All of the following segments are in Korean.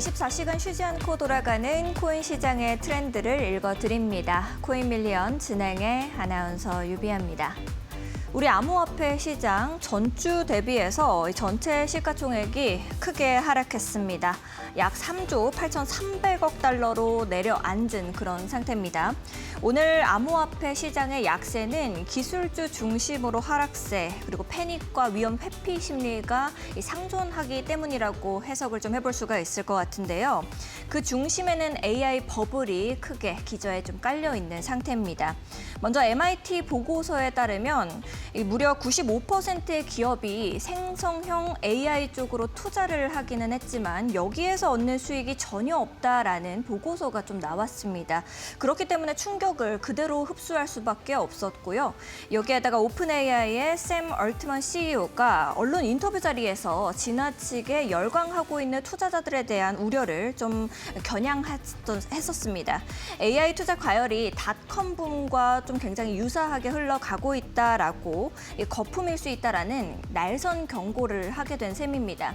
24시간 쉬지 않고 돌아가는 코인 시장의 트렌드를 읽어드립니다. 코인 밀리언 진행의 아나운서 유비아입니다. 우리 암호화폐 시장 전주 대비해서 전체 시가총액이 크게 하락했습니다. 약 3조 8,300억 달러로 내려앉은 그런 상태입니다. 오늘 암호화폐 시장의 약세는 기술주 중심으로 하락세, 그리고 패닉과 위험 회피 심리가 상존하기 때문이라고 해석을 좀 해볼 수가 있을 것 같은데요. 그 중심에는 AI 버블이 크게 기저에 좀 깔려 있는 상태입니다. 먼저 MIT 보고서에 따르면 무려 95%의 기업이 생성형 AI 쪽으로 투자를 하기는 했지만 여기에서 얻는 수익이 전혀 없다라는 보고서가 좀 나왔습니다. 그렇기 때문에 충격을 그대로 흡수할 수밖에 없었고요. 여기에다가 오픈AI의 샘 얼트먼 CEO가 언론 인터뷰 자리에서 지나치게 열광하고 있는 투자자들에 대한 우려를 좀 겨냥했었습니다. AI 투자 과열이 닷컴 붐과 좀 굉장히 유사하게 흘러가고 있다라고 거품일 수 있다라는 날선 경고를 하게 된 셈입니다.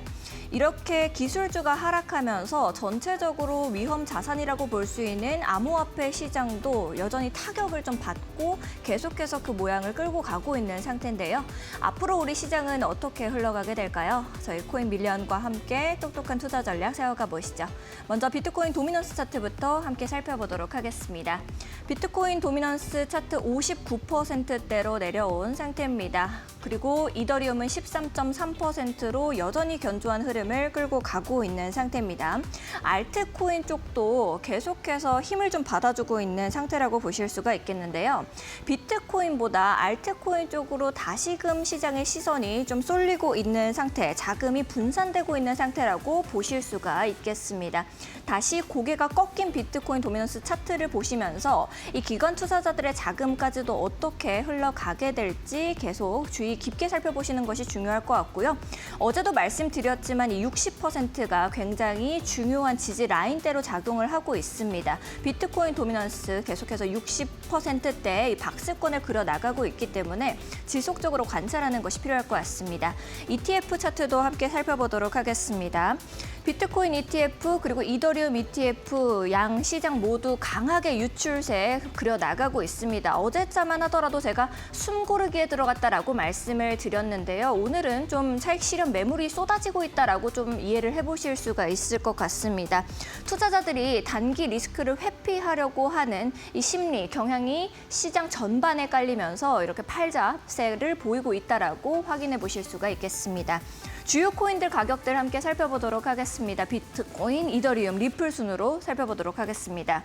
이렇게 기술주가 하락하면서 전체적으로 위험 자산이라고 볼 수 있는 암호화폐 시장도 여전히 타격을 좀 받고 계속해서 그 모양을 끌고 가고 있는 상태인데요. 앞으로 우리 시장은 어떻게 흘러가게 될까요? 저희 코인 밀리언과 함께 똑똑한 투자 전략 세워가 보시죠. 먼저 비트코인 도미넌스 차트부터 함께 살펴보도록 하겠습니다. 비트코인 도미넌스 차트 59%대로 내려온 상태입니다. 그리고 이더리움은 13.3%로 여전히 견조한 흐름을 끌고 가고 있는 상태입니다. 알트코인 쪽도 계속해서 힘을 좀 받아주고 있는 상태라고 보실 수가 있겠는데요. 비트코인보다 알트코인 쪽으로 다시금 시장의 시선이 좀 쏠리고 있는 상태, 자금이 분산되고 있는 상태라고 보실 수가 있겠습니다. 다시 고개가 꺾인 비트코인 도미넌스 차트를 보시면서 이 기관 투자자들의 자금까지도 어떻게 흘러가게 될지 계속 주의 깊게 살펴보시는 것이 중요할 것 같고요. 어제도 말씀드렸지만 이 60%가 굉장히 중요한 지지 라인대로 작용을 하고 있습니다. 비트코인 도미넌스 계속해서 60%대의 박스권을 그려나가고 있기 때문에 지속적으로 관찰하는 것이 필요할 것 같습니다. ETF 차트도 함께 살펴보도록 하겠습니다. 비트코인 ETF 그리고 이더리움 ETF 양 시장 모두 강하게 유출세 그려나가고 있습니다. 어제자만 하더라도 제가 숨고르기에 들어갔다라고 말씀을 드렸는데요. 오늘은 좀 차익 실현 매물이 쏟아지고 있다라고 좀 이해를 해보실 수가 있을 것 같습니다. 투자자들이 단기 리스크를 회피하려고 하는 이 심리, 경향이 시장 전반에 깔리면서 이렇게 팔자세를 보이고 있다라고 확인해 보실 수가 있겠습니다. 주요 코인들 가격들 함께 살펴보도록 하겠습니다. 비트코인, 이더리움, 리플 순으로 살펴보도록 하겠습니다.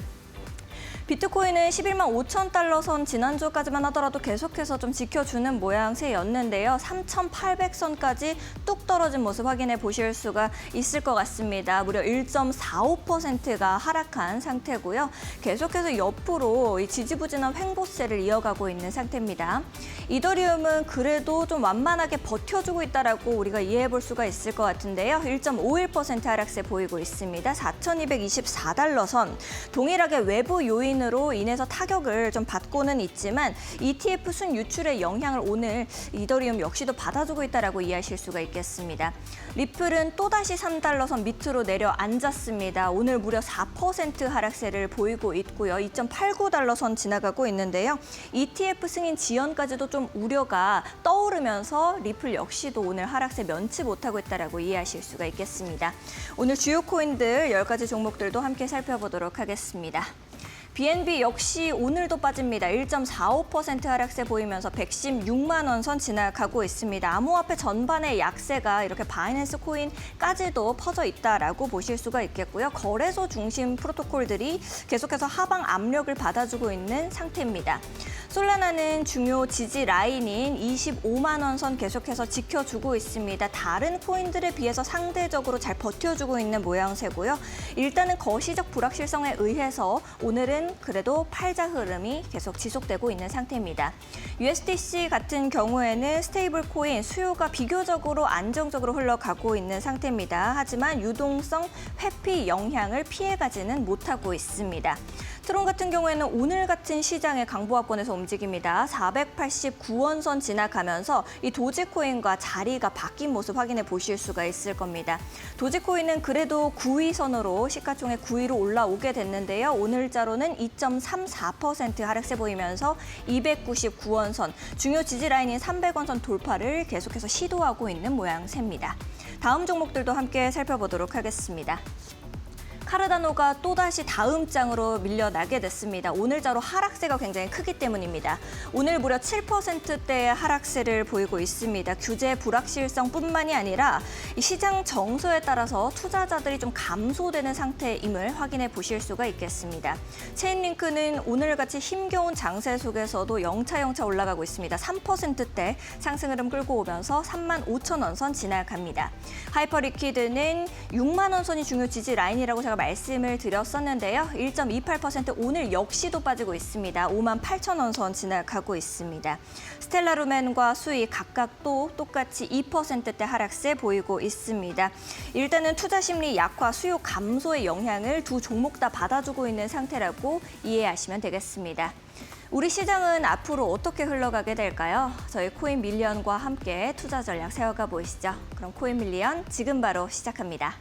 비트코인은 11만 5천 달러 선 지난주까지만 하더라도 계속해서 좀 지켜주는 모양새였는데요. 3,800선까지 뚝 떨어진 모습 확인해 보실 수가 있을 것 같습니다. 무려 1.45%가 하락한 상태고요. 계속해서 옆으로 이 지지부진한 횡보세를 이어가고 있는 상태입니다. 이더리움은 그래도 좀 완만하게 버텨주고 있다라고 우리가 이해해 볼 수가 있을 것 같은데요. 1.51% 하락세 보이고 있습니다. 4,224달러 선. 동일하게 외부 요인으로 인해서 타격을 좀 받고는 있지만 ETF 순 유출의 영향을 오늘 이더리움 역시도 받아주고 있다라고 이해하실 수가 있겠습니다. 리플은 또다시 3달러 선 밑으로 내려앉았습니다. 오늘 무려 4% 하락세를 보이고 있고요. 2.89달러 선 지나가고 있는데요. ETF 승인 지연까지도 좀 우려가 떠오르면서 리플 역시도 오늘 하락세 면치 못하고 있다라고 이해하실 수가 있겠습니다. 오늘 주요 코인들 10가지 종목들도 함께 살펴보도록 하겠습니다. BNB 역시 오늘도 빠집니다. 1.45% 하락세 보이면서 116만 원 선 지나가고 있습니다. 암호화폐 전반의 약세가 이렇게 바이낸스 코인까지도 퍼져 있다라고 보실 수가 있겠고요. 거래소 중심 프로토콜들이 계속해서 하방 압력을 받아주고 있는 상태입니다. 솔라나는 중요 지지 라인인 25만 원 선 계속해서 지켜주고 있습니다. 다른 코인들에 비해서 상대적으로 잘 버텨주고 있는 모양새고요. 일단은 거시적 불확실성에 의해서 오늘은 그래도 팔자 흐름이 계속 지속되고 있는 상태입니다. USDC 같은 경우에는 스테이블 코인 수요가 비교적으로 안정적으로 흘러가고 있는 상태입니다. 하지만 유동성 회피 영향을 피해가지는 못하고 있습니다. 트론 같은 경우에는 오늘 같은 시장의 강보합권에서 움직입니다. 489원선 지나가면서 이 도지코인과 자리가 바뀐 모습 확인해 보실 수가 있을 겁니다. 도지코인은 그래도 9위선으로 시가총액 9위로 올라오게 됐는데요. 오늘자로는 2.34% 하락세 보이면서 299원선, 중요 지지 라인인 300원선 돌파를 계속해서 시도하고 있는 모양새입니다. 다음 종목들도 함께 살펴보도록 하겠습니다. 카르다노가 또다시 다음 장으로 밀려나게 됐습니다. 오늘자로 하락세가 굉장히 크기 때문입니다. 오늘 무려 7%대의 하락세를 보이고 있습니다. 규제 불확실성뿐만이 아니라 시장 정서에 따라서 투자자들이 좀 감소되는 상태임을 확인해 보실 수가 있겠습니다. 체인링크는 오늘같이 힘겨운 장세 속에서도 영차영차 올라가고 있습니다. 3%대 상승 흐름 끌고 오면서 35,000원 선 지나갑니다. 하이퍼리퀴드는 6만 원 선이 중요 지지 라인이라고 제가 말씀을 드렸었는데요. 1.28% 오늘 역시도 빠지고 있습니다. 58,000원 선 지나가고 있습니다. 스텔라루멘과 수익 각각 또 똑같이 2%대 하락세 보이고 있습니다. 일단은 투자 심리 약화, 수요 감소의 영향을 두 종목 다 받아주고 있는 상태라고 이해하시면 되겠습니다. 우리 시장은 앞으로 어떻게 흘러가게 될까요? 저희 코인 밀리언과 함께 투자 전략 세워가 보시죠. 그럼 코인 밀리언 지금 바로 시작합니다.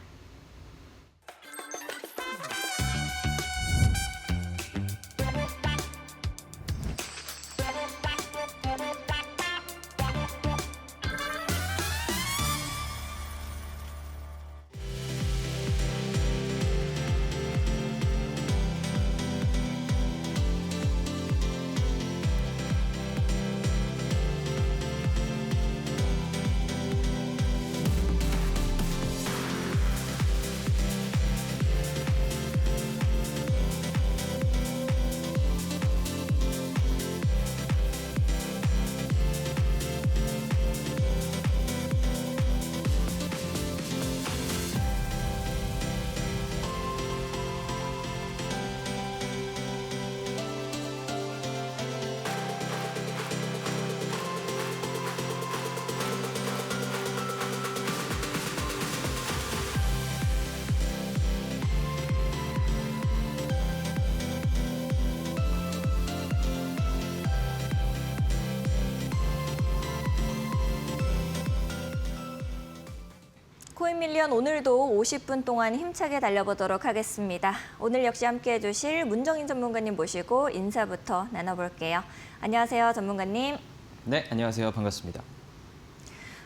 코인 밀리언 오늘도 50분 동안 힘차게 달려보도록 하겠습니다. 오늘 역시 함께해 주실 문정인 전문가님 모시고 인사부터 나눠볼게요. 안녕하세요, 전문가님. 네, 안녕하세요. 반갑습니다.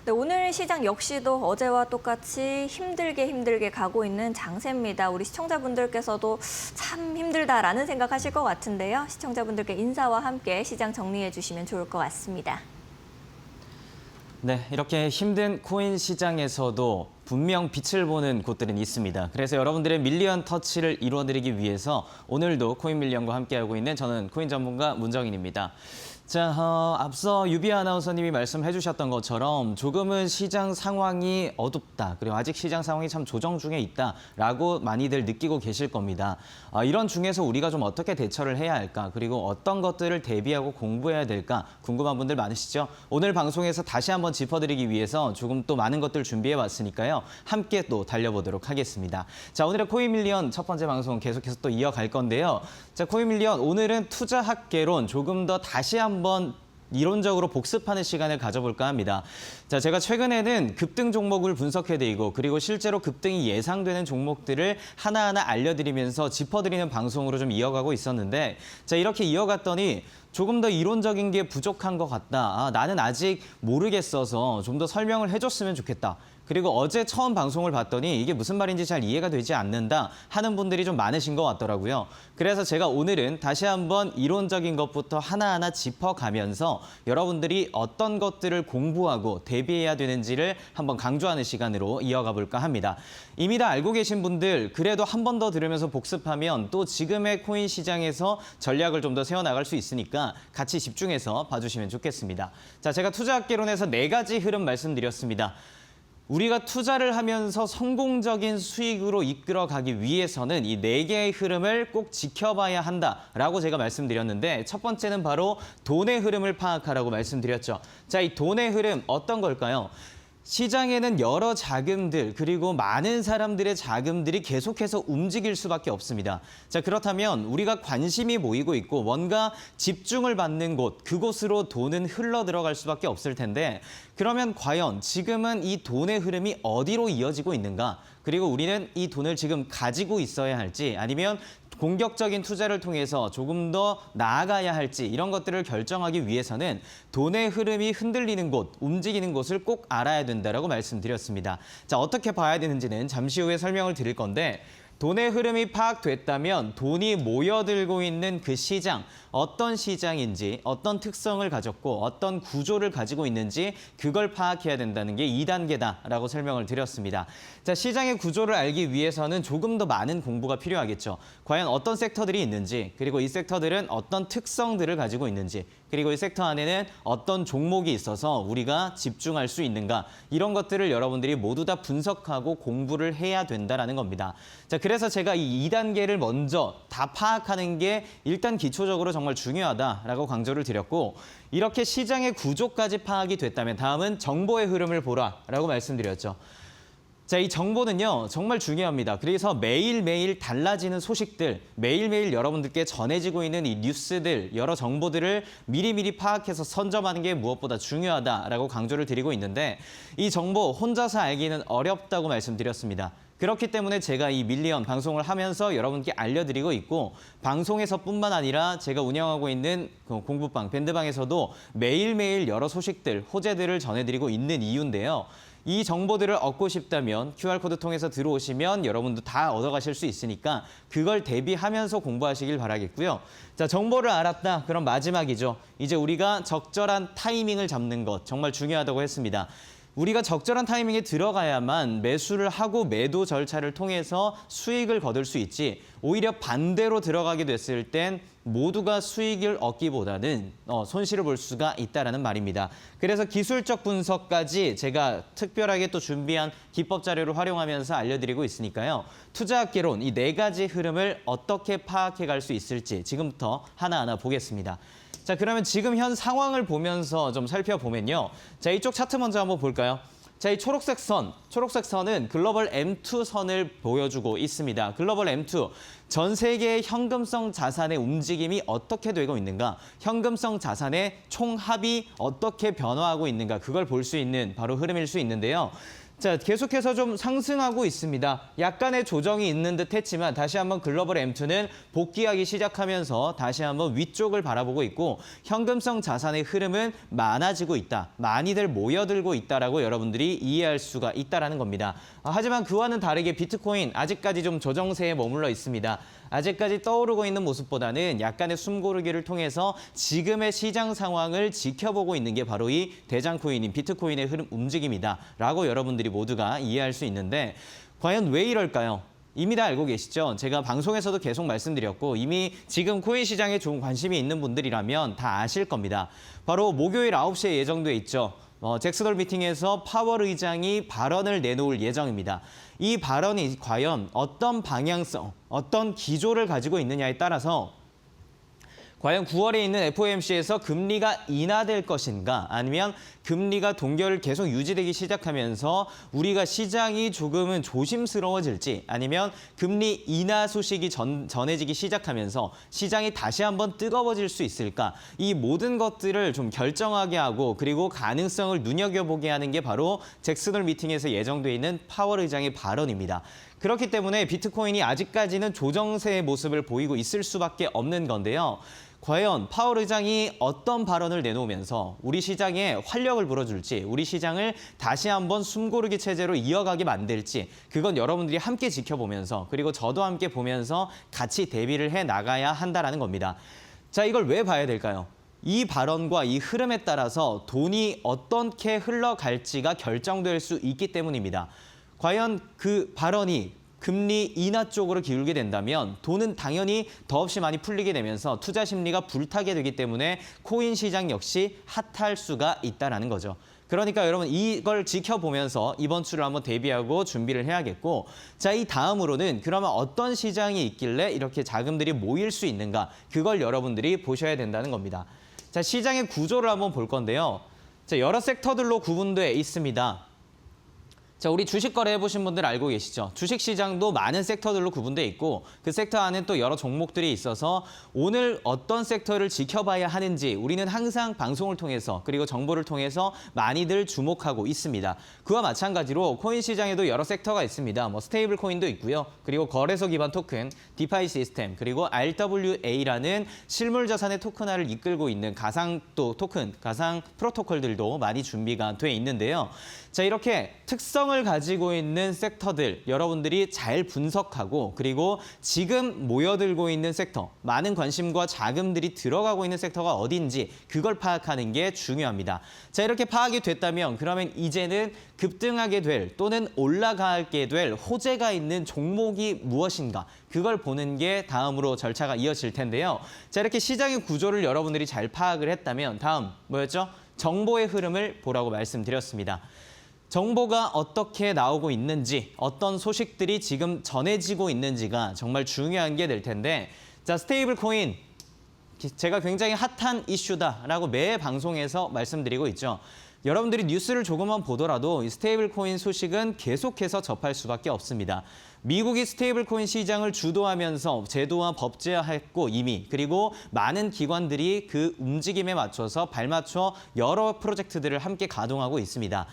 네, 오늘 시장 역시도 어제와 똑같이 힘들게 가고 있는 장세입니다. 우리 시청자분들께서도 참 힘들다라는 생각하실 것 같은데요. 시청자분들께 인사와 함께 시장 정리해 주시면 좋을 것 같습니다. 네, 이렇게 힘든 코인 시장에서도 분명 빛을 보는 곳들은 있습니다. 그래서 여러분들의 밀리언 터치를 이루어드리기 위해서 오늘도 코인 밀리언과 함께하고 있는 저는 코인 전문가 문정인입니다. 자, 앞서 유비 아나운서님이 말씀해 주셨던 것처럼 조금은 시장 상황이 어둡다. 그리고 아직 시장 상황이 참 조정 중에 있다라고 많이들 느끼고 계실 겁니다. 이런 중에서 우리가 좀 어떻게 대처를 해야 할까? 그리고 어떤 것들을 대비하고 공부해야 될까? 궁금한 분들 많으시죠? 오늘 방송에서 다시 한번 짚어드리기 위해서 조금 또 많은 것들 준비해 왔으니까요. 함께 또 달려보도록 하겠습니다. 자, 오늘의 코인 밀리언 첫 번째 방송 계속해서 또 이어갈 건데요. 자, 코인 밀리언 오늘은 투자학개론 조금 더 다시 한번 이론적으로 복습하는 시간을 가져볼까 합니다. 자, 제가 최근에는 급등 종목을 분석해드리고 그리고 실제로 급등이 예상되는 종목들을 하나하나 알려드리면서 짚어드리는 방송으로 좀 이어가고 있었는데 자, 이렇게 이어갔더니 조금 더 이론적인 게 부족한 것 같다. 나는 아직 모르겠어서 좀 더 설명을 해줬으면 좋겠다. 그리고 어제 처음 방송을 봤더니 이게 무슨 말인지 잘 이해가 되지 않는다 하는 분들이 좀 많으신 것 같더라고요. 그래서 제가 오늘은 다시 한번 이론적인 것부터 하나하나 짚어가면서 여러분들이 어떤 것들을 공부하고 대비해야 되는지를 한번 강조하는 시간으로 이어가 볼까 합니다. 이미 다 알고 계신 분들 그래도 한 번 더 들으면서 복습하면 또 지금의 코인 시장에서 전략을 좀 더 세워나갈 수 있으니까 같이 집중해서 봐주시면 좋겠습니다. 자, 제가 투자학개론에서 4가지 흐름 말씀드렸습니다. 우리가 투자를 하면서 성공적인 수익으로 이끌어가기 위해서는 이 4개의 흐름을 꼭 지켜봐야 한다라고 제가 말씀드렸는데 첫 번째는 바로 돈의 흐름을 파악하라고 말씀드렸죠. 자, 이 돈의 흐름 어떤 걸까요? 시장에는 여러 자금들 그리고 많은 사람들의 자금들이 계속해서 움직일 수밖에 없습니다. 자, 그렇다면 우리가 관심이 모이고 있고 뭔가 집중을 받는 곳, 그곳으로 돈은 흘러 들어갈 수밖에 없을 텐데 그러면 과연 지금은 이 돈의 흐름이 어디로 이어지고 있는가? 그리고 우리는 이 돈을 지금 가지고 있어야 할지 아니면 공격적인 투자를 통해서 조금 더 나아가야 할지 이런 것들을 결정하기 위해서는 돈의 흐름이 흔들리는 곳, 움직이는 곳을 꼭 알아야 된다라고 말씀드렸습니다. 자, 어떻게 봐야 되는지는 잠시 후에 설명을 드릴 건데 돈의 흐름이 파악됐다면 돈이 모여들고 있는 그 시장, 어떤 시장인지, 어떤 특성을 가졌고 어떤 구조를 가지고 있는지 그걸 파악해야 된다는 게 2단계다라고 설명을 드렸습니다. 자, 시장의 구조를 알기 위해서는 조금 더 많은 공부가 필요하겠죠. 과연 어떤 섹터들이 있는지, 그리고 이 섹터들은 어떤 특성들을 가지고 있는지, 그리고 이 섹터 안에는 어떤 종목이 있어서 우리가 집중할 수 있는가, 이런 것들을 여러분들이 모두 다 분석하고 공부를 해야 된다는 겁니다. 자, 그래서 제가 이 2단계를 먼저 다 파악하는 게 일단 기초적으로 정말 중요하다라고 강조를 드렸고 이렇게 시장의 구조까지 파악이 됐다면 다음은 정보의 흐름을 보라라고 말씀드렸죠. 자, 이 정보는요, 정말 중요합니다. 그래서 매일매일 달라지는 소식들, 매일매일 여러분들께 전해지고 있는 이 뉴스들, 여러 정보들을 미리미리 파악해서 선점하는 게 무엇보다 중요하다라고 강조를 드리고 있는데 이 정보 혼자서 알기는 어렵다고 말씀드렸습니다. 그렇기 때문에 제가 이 밀리언 방송을 하면서 여러분께 알려드리고 있고 방송에서뿐만 아니라 제가 운영하고 있는 공부방, 밴드방에서도 매일매일 여러 소식들, 호재들을 전해드리고 있는 이유인데요. 이 정보들을 얻고 싶다면 QR코드 통해서 들어오시면 여러분도 다 얻어가실 수 있으니까 그걸 대비하면서 공부하시길 바라겠고요. 자, 정보를 알았다. 그럼 마지막이죠. 이제 우리가 적절한 타이밍을 잡는 것 정말 중요하다고 했습니다. 우리가 적절한 타이밍에 들어가야만 매수를 하고 매도 절차를 통해서 수익을 거둘 수 있지 오히려 반대로 들어가게 됐을 땐 모두가 수익을 얻기보다는 손실을 볼 수가 있다는 말입니다. 그래서 기술적 분석까지 제가 특별하게 또 준비한 기법 자료를 활용하면서 알려드리고 있으니까요. 투자학개론 이 4가지 흐름을 어떻게 파악해 갈 수 있을지 지금부터 하나하나 보겠습니다. 자, 그러면 지금 현 상황을 보면서 좀 살펴보면요. 자, 이쪽 차트 먼저 한번 볼까요? 자, 이 초록색 선은 글로벌 M2 선을 보여주고 있습니다. 글로벌 M2, 전 세계의 현금성 자산의 움직임이 어떻게 되고 있는가, 현금성 자산의 총합이 어떻게 변화하고 있는가, 그걸 볼 수 있는 바로 흐름일 수 있는데요. 자, 계속해서 좀 상승하고 있습니다. 약간의 조정이 있는 듯 했지만 다시 한번 글로벌 M2는 복귀하기 시작하면서 다시 한번 위쪽을 바라보고 있고 현금성 자산의 흐름은 많아지고 있다. 많이들 모여들고 있다라고 여러분들이 이해할 수가 있다라는 겁니다. 하지만 그와는 다르게 비트코인 아직까지 좀 조정세에 머물러 있습니다. 아직까지 떠오르고 있는 모습보다는 약간의 숨고르기를 통해서 지금의 시장 상황을 지켜보고 있는 게 바로 이 대장코인인 비트코인의 흐름 움직임이다라고 여러분들이 모두가 이해할 수 있는데 과연 왜 이럴까요? 이미 다 알고 계시죠? 제가 방송에서도 계속 말씀드렸고 이미 지금 코인 시장에 좀 관심이 있는 분들이라면 다 아실 겁니다. 바로 목요일 9시에 예정돼 있죠. 잭슨홀 미팅에서 파월 의장이 발언을 내놓을 예정입니다. 이 발언이 과연 어떤 방향성, 어떤 기조를 가지고 있느냐에 따라서 과연 9월에 있는 FOMC에서 금리가 인하될 것인가 아니면 금리가 동결을 계속 유지되기 시작하면서 우리가 시장이 조금은 조심스러워질지 아니면 금리 인하 소식이 전해지기 시작하면서 시장이 다시 한번 뜨거워질 수 있을까 이 모든 것들을 좀 결정하게 하고 그리고 가능성을 눈여겨보게 하는 게 바로 잭슨홀 미팅에서 예정돼 있는 파월 의장의 발언입니다. 그렇기 때문에 비트코인이 아직까지는 조정세의 모습을 보이고 있을 수밖에 없는 건데요. 과연 파월 의장이 어떤 발언을 내놓으면서 우리 시장에 활력을 불어줄지 우리 시장을 다시 한번 숨고르기 체제로 이어가게 만들지 그건 여러분들이 함께 지켜보면서 그리고 저도 함께 보면서 같이 대비를 해 나가야 한다는 겁니다. 자, 이걸 왜 봐야 될까요? 이 발언과 이 흐름에 따라서 돈이 어떻게 흘러갈지가 결정될 수 있기 때문입니다. 과연 그 발언이 금리 인하 쪽으로 기울게 된다면 돈은 당연히 더없이 많이 풀리게 되면서 투자 심리가 불타게 되기 때문에 코인 시장 역시 핫할 수가 있다는 거죠. 그러니까 여러분 이걸 지켜보면서 이번 주를 한번 대비하고 준비를 해야겠고 자, 이 다음으로는 그러면 어떤 시장이 있길래 이렇게 자금들이 모일 수 있는가 그걸 여러분들이 보셔야 된다는 겁니다. 자, 시장의 구조를 한번 볼 건데요. 자, 여러 섹터들로 구분돼 있습니다. 자, 우리 주식 거래 해보신 분들 알고 계시죠? 주식 시장도 많은 섹터들로 구분돼 있고 그 섹터 안에 또 여러 종목들이 있어서 오늘 어떤 섹터를 지켜봐야 하는지 우리는 항상 방송을 통해서 그리고 정보를 통해서 많이들 주목하고 있습니다. 그와 마찬가지로 코인 시장에도 여러 섹터가 있습니다. 뭐 스테이블 코인도 있고요. 그리고 거래소 기반 토큰, 디파이 시스템, 그리고 RWA라는 실물 자산의 토큰화를 이끌고 있는 가상 또 토큰, 가상 프로토콜들도 많이 준비가 돼 있는데요. 자, 이렇게 특성을 가지고 있는 섹터들 여러분들이 잘 분석하고 그리고 지금 모여들고 있는 섹터, 많은 관심과 자금들이 들어가고 있는 섹터가 어딘지 그걸 파악하는 게 중요합니다. 자, 이렇게 파악이 됐다면 그러면 이제는 급등하게 될 또는 올라가게 될 호재가 있는 종목이 무엇인가 그걸 보는 게 다음으로 절차가 이어질 텐데요. 자, 이렇게 시장의 구조를 여러분들이 잘 파악을 했다면 다음 뭐였죠? 정보의 흐름을 보라고 말씀드렸습니다. 정보가 어떻게 나오고 있는지, 어떤 소식들이 지금 전해지고 있는지가 정말 중요한 게 될 텐데, 자, 스테이블 코인, 제가 굉장히 핫한 이슈다라고 매 방송에서 말씀드리고 있죠. 여러분들이 뉴스를 조금만 보더라도 이 스테이블 코인 소식은 계속해서 접할 수밖에 없습니다. 미국이 스테이블 코인 시장을 주도하면서 제도와 법제화했고 이미 그리고 많은 기관들이 그 움직임에 맞춰서 발맞춰 여러 프로젝트들을 함께 가동하고 있습니다.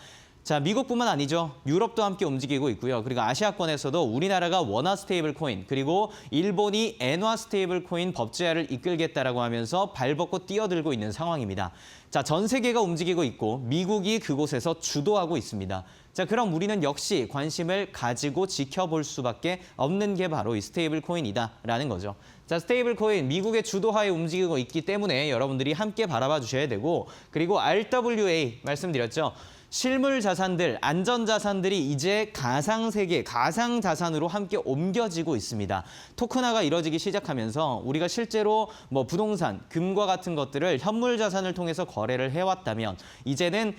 자, 미국뿐만 아니죠. 유럽도 함께 움직이고 있고요. 그리고 아시아권에서도 우리나라가 원화 스테이블 코인, 그리고 일본이 엔화 스테이블 코인 법제화를 이끌겠다라고 하면서 발벗고 뛰어들고 있는 상황입니다. 자, 전 세계가 움직이고 있고 미국이 그곳에서 주도하고 있습니다. 자, 그럼 우리는 역시 관심을 가지고 지켜볼 수밖에 없는 게 바로 이 스테이블 코인이다라는 거죠. 자, 스테이블 코인 미국의 주도하에 움직이고 있기 때문에 여러분들이 함께 바라봐 주셔야 되고, 그리고 RWA 말씀드렸죠. 실물 자산들, 안전 자산들이 이제 가상 세계, 가상 자산으로 함께 옮겨지고 있습니다. 토큰화가 이뤄지기 시작하면서 우리가 실제로 뭐 부동산, 금과 같은 것들을 현물 자산을 통해서 거래를 해왔다면 이제는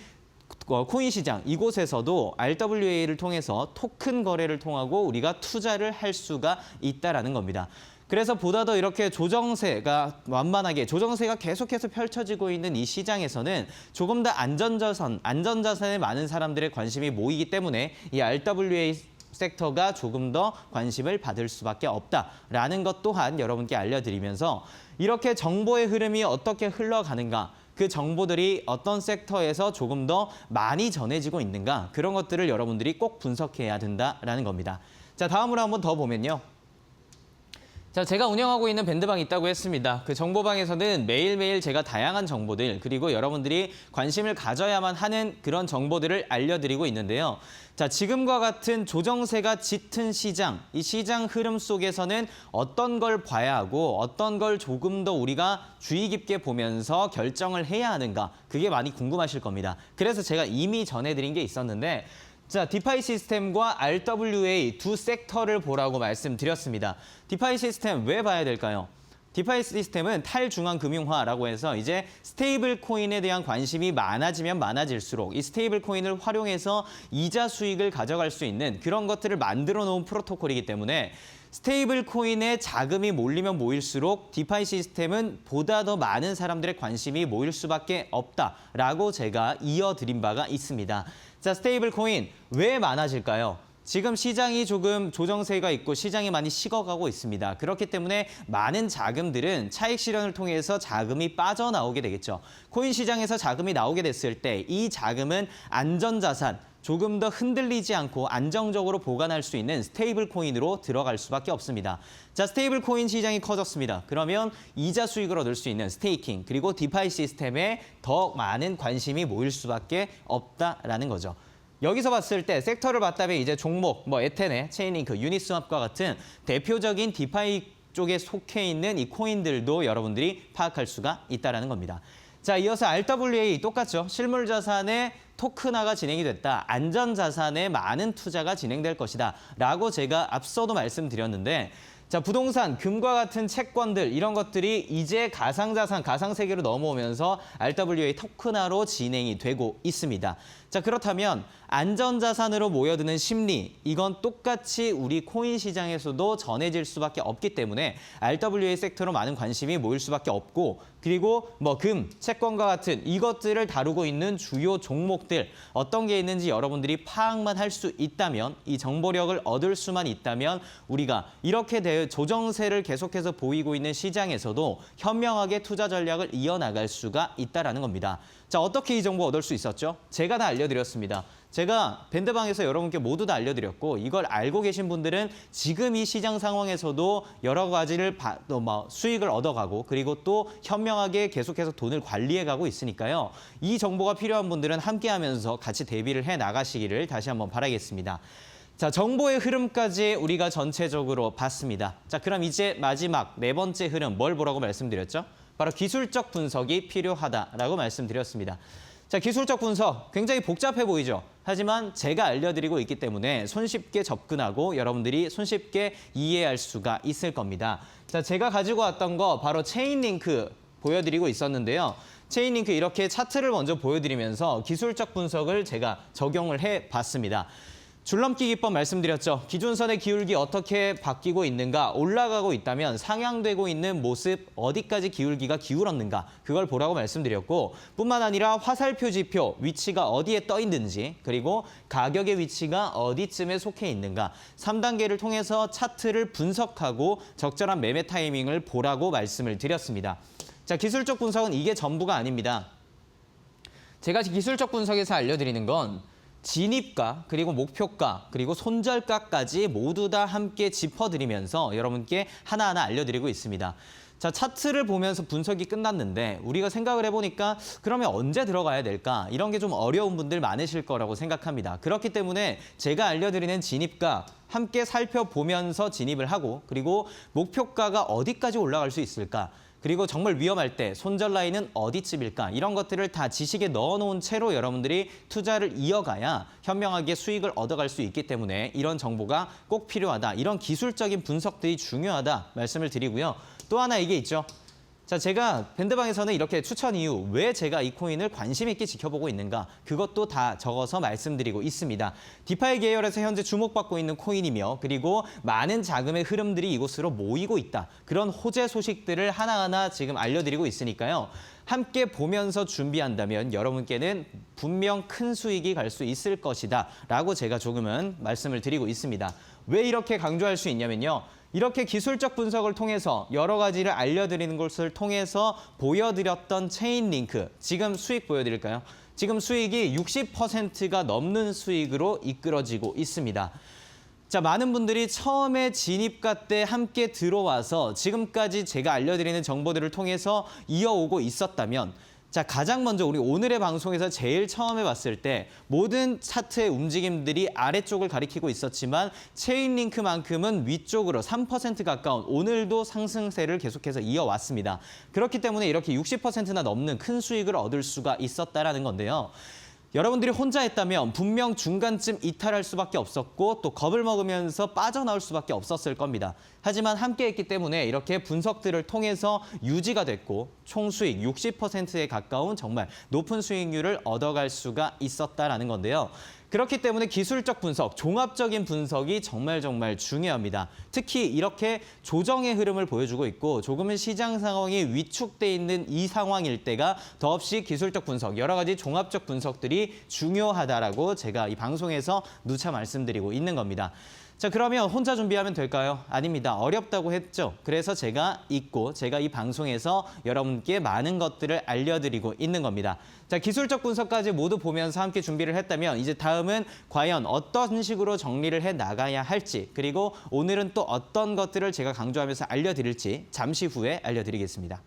코인 시장 이곳에서도 RWA를 통해서 토큰 거래를 통하고 우리가 투자를 할 수가 있다라는 겁니다. 그래서 보다 더 이렇게 조정세가 완만하게 조정세가 계속해서 펼쳐지고 있는 이 시장에서는 조금 더 안전자산에 많은 사람들의 관심이 모이기 때문에 이 RWA 섹터가 조금 더 관심을 받을 수밖에 없다라는 것 또한 여러분께 알려드리면서 이렇게 정보의 흐름이 어떻게 흘러가는가, 그 정보들이 어떤 섹터에서 조금 더 많이 전해지고 있는가, 그런 것들을 여러분들이 꼭 분석해야 된다라는 겁니다. 자, 다음으로 한번 더 보면요. 자, 제가 운영하고 있는 밴드방이 있다고 했습니다. 그 정보방에서는 매일매일 제가 다양한 정보들 그리고 여러분들이 관심을 가져야만 하는 그런 정보들을 알려드리고 있는데요. 자, 지금과 같은 조정세가 짙은 시장, 이 시장 흐름 속에서는 어떤 걸 봐야 하고 어떤 걸 조금 더 우리가 주의 깊게 보면서 결정을 해야 하는가, 그게 많이 궁금하실 겁니다. 그래서 제가 이미 전해드린 게 있었는데, 자, 디파이 시스템과 RWA 두 섹터를 보라고 말씀드렸습니다. 디파이 시스템 왜 봐야 될까요? 디파이 시스템은 탈중앙 금융화라고 해서 이제 스테이블 코인에 대한 관심이 많아지면 많아질수록 이 스테이블 코인을 활용해서 이자 수익을 가져갈 수 있는 그런 것들을 만들어 놓은 프로토콜이기 때문에 스테이블 코인에 자금이 몰리면 모일수록 디파이 시스템은 보다 더 많은 사람들의 관심이 모일 수밖에 없다라고 제가 이어드린 바가 있습니다. 자, 스테이블 코인 왜 많아질까요? 지금 시장이 조금 조정세가 있고 시장이 많이 식어가고 있습니다. 그렇기 때문에 많은 자금들은 차익 실현을 통해서 자금이 빠져나오게 되겠죠. 코인 시장에서 자금이 나오게 됐을 때 이 자금은 안전자산, 조금 더 흔들리지 않고 안정적으로 보관할 수 있는 스테이블 코인으로 들어갈 수밖에 없습니다. 자, 스테이블 코인 시장이 커졌습니다. 그러면 이자 수익을 얻을 수 있는 스테이킹 그리고 디파이 시스템에 더 많은 관심이 모일 수밖에 없다라는 거죠. 여기서 봤을 때 섹터를 봤다면 이제 종목, 뭐 에테네, 체인링크, 유니스왑과 같은 대표적인 디파이 쪽에 속해 있는 이 코인들도 여러분들이 파악할 수가 있다는 겁니다. 자, 이어서 RWA 똑같죠. 실물 자산의 토큰화가 진행이 됐다. 안전자산에 많은 투자가 진행될 것이다. 라고 제가 앞서도 말씀드렸는데, 자, 부동산, 금과 같은 채권들 이런 것들이 이제 가상자산, 가상세계로 넘어오면서 RWA 토큰화로 진행이 되고 있습니다. 자, 그렇다면 안전자산으로 모여드는 심리, 이건 똑같이 우리 코인 시장에서도 전해질 수밖에 없기 때문에 RWA 섹터로 많은 관심이 모일 수밖에 없고, 그리고 금, 채권과 같은 이것들을 다루고 있는 주요 종목들 어떤 게 있는지 여러분들이 파악만 할 수 있다면, 이 정보력을 얻을 수만 있다면 우리가 이렇게 조정세를 계속해서 보이고 있는 시장에서도 현명하게 투자 전략을 이어나갈 수가 있다는 겁니다. 자, 어떻게 이 정보 얻을 수 있었죠? 제가 다 알려드렸습니다. 제가 밴드방에서 여러분께 모두 다 알려드렸고, 이걸 알고 계신 분들은 지금 이 시장 상황에서도 여러 가지를 수익을 얻어가고, 그리고 또 현명하게 계속해서 돈을 관리해가고 있으니까요. 이 정보가 필요한 분들은 함께하면서 같이 대비를 해 나가시기를 다시 한번 바라겠습니다. 자, 정보의 흐름까지 우리가 전체적으로 봤습니다. 자, 그럼 이제 마지막 네 번째 흐름 뭘 보라고 말씀드렸죠? 바로 기술적 분석이 필요하다라고 말씀드렸습니다. 자, 기술적 분석 굉장히 복잡해 보이죠? 하지만 제가 알려드리고 있기 때문에 손쉽게 접근하고 여러분들이 손쉽게 이해할 수가 있을 겁니다. 자, 제가 가지고 왔던 거 바로 체인링크 보여드리고 있었는데요. 체인링크 이렇게 차트를 먼저 보여드리면서 기술적 분석을 제가 적용을 해봤습니다. 줄넘기 기법 말씀드렸죠. 기준선의 기울기 어떻게 바뀌고 있는가, 올라가고 있다면 상향되고 있는 모습 어디까지 기울기가 기울었는가, 그걸 보라고 말씀드렸고, 뿐만 아니라 화살표 지표 위치가 어디에 떠 있는지, 그리고 가격의 위치가 어디쯤에 속해 있는가, 3단계를 통해서 차트를 분석하고 적절한 매매 타이밍을 보라고 말씀을 드렸습니다. 자, 기술적 분석은 이게 전부가 아닙니다. 제가 기술적 분석에서 알려드리는 건 진입가, 그리고 목표가, 그리고 손절가까지 모두 다 함께 짚어드리면서 여러분께 하나하나 알려드리고 있습니다. 자, 차트를 보면서 분석이 끝났는데 우리가 생각을 해보니까 그러면 언제 들어가야 될까? 이런 게 좀 어려운 분들 많으실 거라고 생각합니다. 그렇기 때문에 제가 알려드리는 진입가 함께 살펴보면서 진입을 하고, 그리고 목표가가 어디까지 올라갈 수 있을까? 그리고 정말 위험할 때 손절 라인은 어디쯤일까? 이런 것들을 다 지식에 넣어놓은 채로 여러분들이 투자를 이어가야 현명하게 수익을 얻어갈 수 있기 때문에 이런 정보가 꼭 필요하다. 이런 기술적인 분석들이 중요하다 말씀을 드리고요. 또 하나 이게 있죠. 자, 제가 밴드방에서는 이렇게 추천 이유, 왜 제가 이 코인을 관심 있게 지켜보고 있는가, 그것도 다 적어서 말씀드리고 있습니다. 디파이 계열에서 현재 주목받고 있는 코인이며, 그리고 많은 자금의 흐름들이 이곳으로 모이고 있다. 그런 호재 소식들을 하나하나 지금 알려드리고 있으니까요. 함께 보면서 준비한다면 여러분께는 분명 큰 수익이 갈 수 있을 것이다 라고 제가 조금은 말씀을 드리고 있습니다. 왜 이렇게 강조할 수 있냐면요. 이렇게 기술적 분석을 통해서 여러 가지를 알려드리는 것을 통해서 보여드렸던 체인링크, 지금 수익 보여드릴까요? 지금 수익이 60%가 넘는 수익으로 이끌어지고 있습니다. 자, 많은 분들이 처음에 진입가 때 함께 들어와서 지금까지 제가 알려드리는 정보들을 통해서 이어오고 있었다면, 자, 가장 먼저 우리 오늘의 방송에서 제일 처음에 봤을 때 모든 차트의 움직임들이 아래쪽을 가리키고 있었지만 체인링크만큼은 위쪽으로 3% 가까운 오늘도 상승세를 계속해서 이어왔습니다. 그렇기 때문에 이렇게 60%나 넘는 큰 수익을 얻을 수가 있었다라는 건데요. 여러분들이 혼자 했다면 분명 중간쯤 이탈할 수밖에 없었고 또 겁을 먹으면서 빠져나올 수밖에 없었을 겁니다. 하지만 함께 했기 때문에 이렇게 분석들을 통해서 유지가 됐고 총 수익 60%에 가까운 정말 높은 수익률을 얻어갈 수가 있었다라는 건데요. 그렇기 때문에 기술적 분석, 종합적인 분석이 정말 중요합니다. 특히 이렇게 조정의 흐름을 보여주고 있고 조금은 시장 상황이 위축돼 있는 이 상황일 때가 더없이 기술적 분석, 여러 가지 종합적 분석들이 중요하다라고 제가 이 방송에서 누차 말씀드리고 있는 겁니다. 자, 그러면 혼자 준비하면 될까요? 아닙니다. 어렵다고 했죠. 그래서 제가 이 방송에서 여러분께 많은 것들을 알려드리고 있는 겁니다. 자, 기술적 분석까지 모두 보면서 함께 준비를 했다면 이제 다음은 과연 어떤 식으로 정리를 해 나가야 할지, 그리고 오늘은 또 어떤 것들을 제가 강조하면서 알려드릴지 잠시 후에 알려드리겠습니다.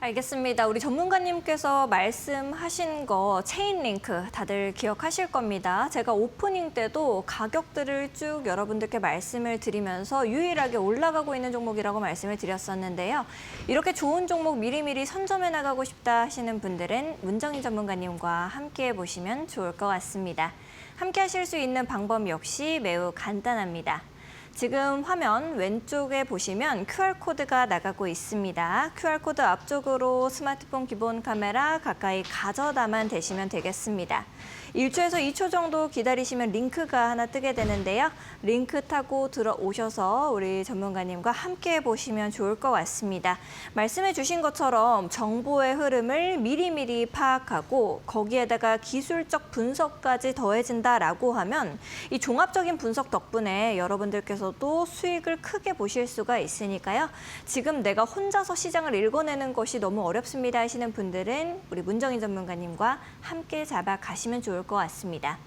알겠습니다. 우리 전문가님께서 말씀하신 거 체인링크 다들 기억하실 겁니다. 제가 오프닝 때도 가격들을 쭉 여러분들께 말씀을 드리면서 유일하게 올라가고 있는 종목이라고 말씀을 드렸었는데요. 이렇게 좋은 종목 미리미리 선점해 나가고 싶다 하시는 분들은 문정희 전문가님과 함께 보시면 좋을 것 같습니다. 함께 하실 수 있는 방법 역시 매우 간단합니다. 지금 화면 왼쪽에 보시면 QR코드가 나가고 있습니다. QR코드 앞쪽으로 스마트폰 기본 카메라 가까이 가져다만 대시면 되겠습니다. 1초에서 2초 정도 기다리시면 링크가 하나 뜨게 되는데요. 링크 타고 들어오셔서 우리 전문가님과 함께 보시면 좋을 것 같습니다. 말씀해 주신 것처럼 정보의 흐름을 미리미리 파악하고 거기에다가 기술적 분석까지 더해진다라고 하면 이 종합적인 분석 덕분에 여러분들께서도 수익을 크게 보실 수가 있으니까요. 지금 내가 혼자서 시장을 읽어내는 것이 너무 어렵습니다 하시는 분들은 우리 문정인 전문가님과 함께 잡아가시면 좋을 것 같습니다.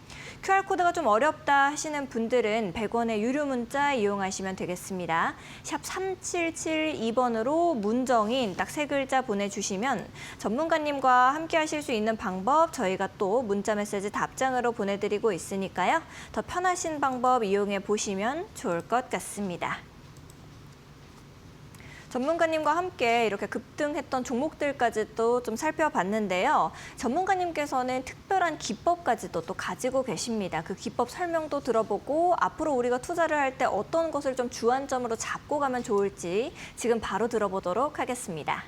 QR코드가 좀 어렵다 하시는 분들은 100원의 유료 문자 이용하시면 되겠습니다. 샵 3772번으로 문정인 딱 3글자 보내주시면 전문가님과 함께 하실 수 있는 방법 저희가 또 문자 메시지 답장으로 보내드리고 있으니까요. 더 편하신 방법 이용해 보시면 좋을 것 같습니다. 전문가님과 함께 이렇게 급등했던 종목들까지도 좀 살펴봤는데요. 전문가님께서는 특별한 기법까지도 또 가지고 계십니다. 그 기법 설명도 들어보고 앞으로 우리가 투자를 할 때 어떤 것을 좀 주안점으로 잡고 가면 좋을지 지금 바로 들어보도록 하겠습니다.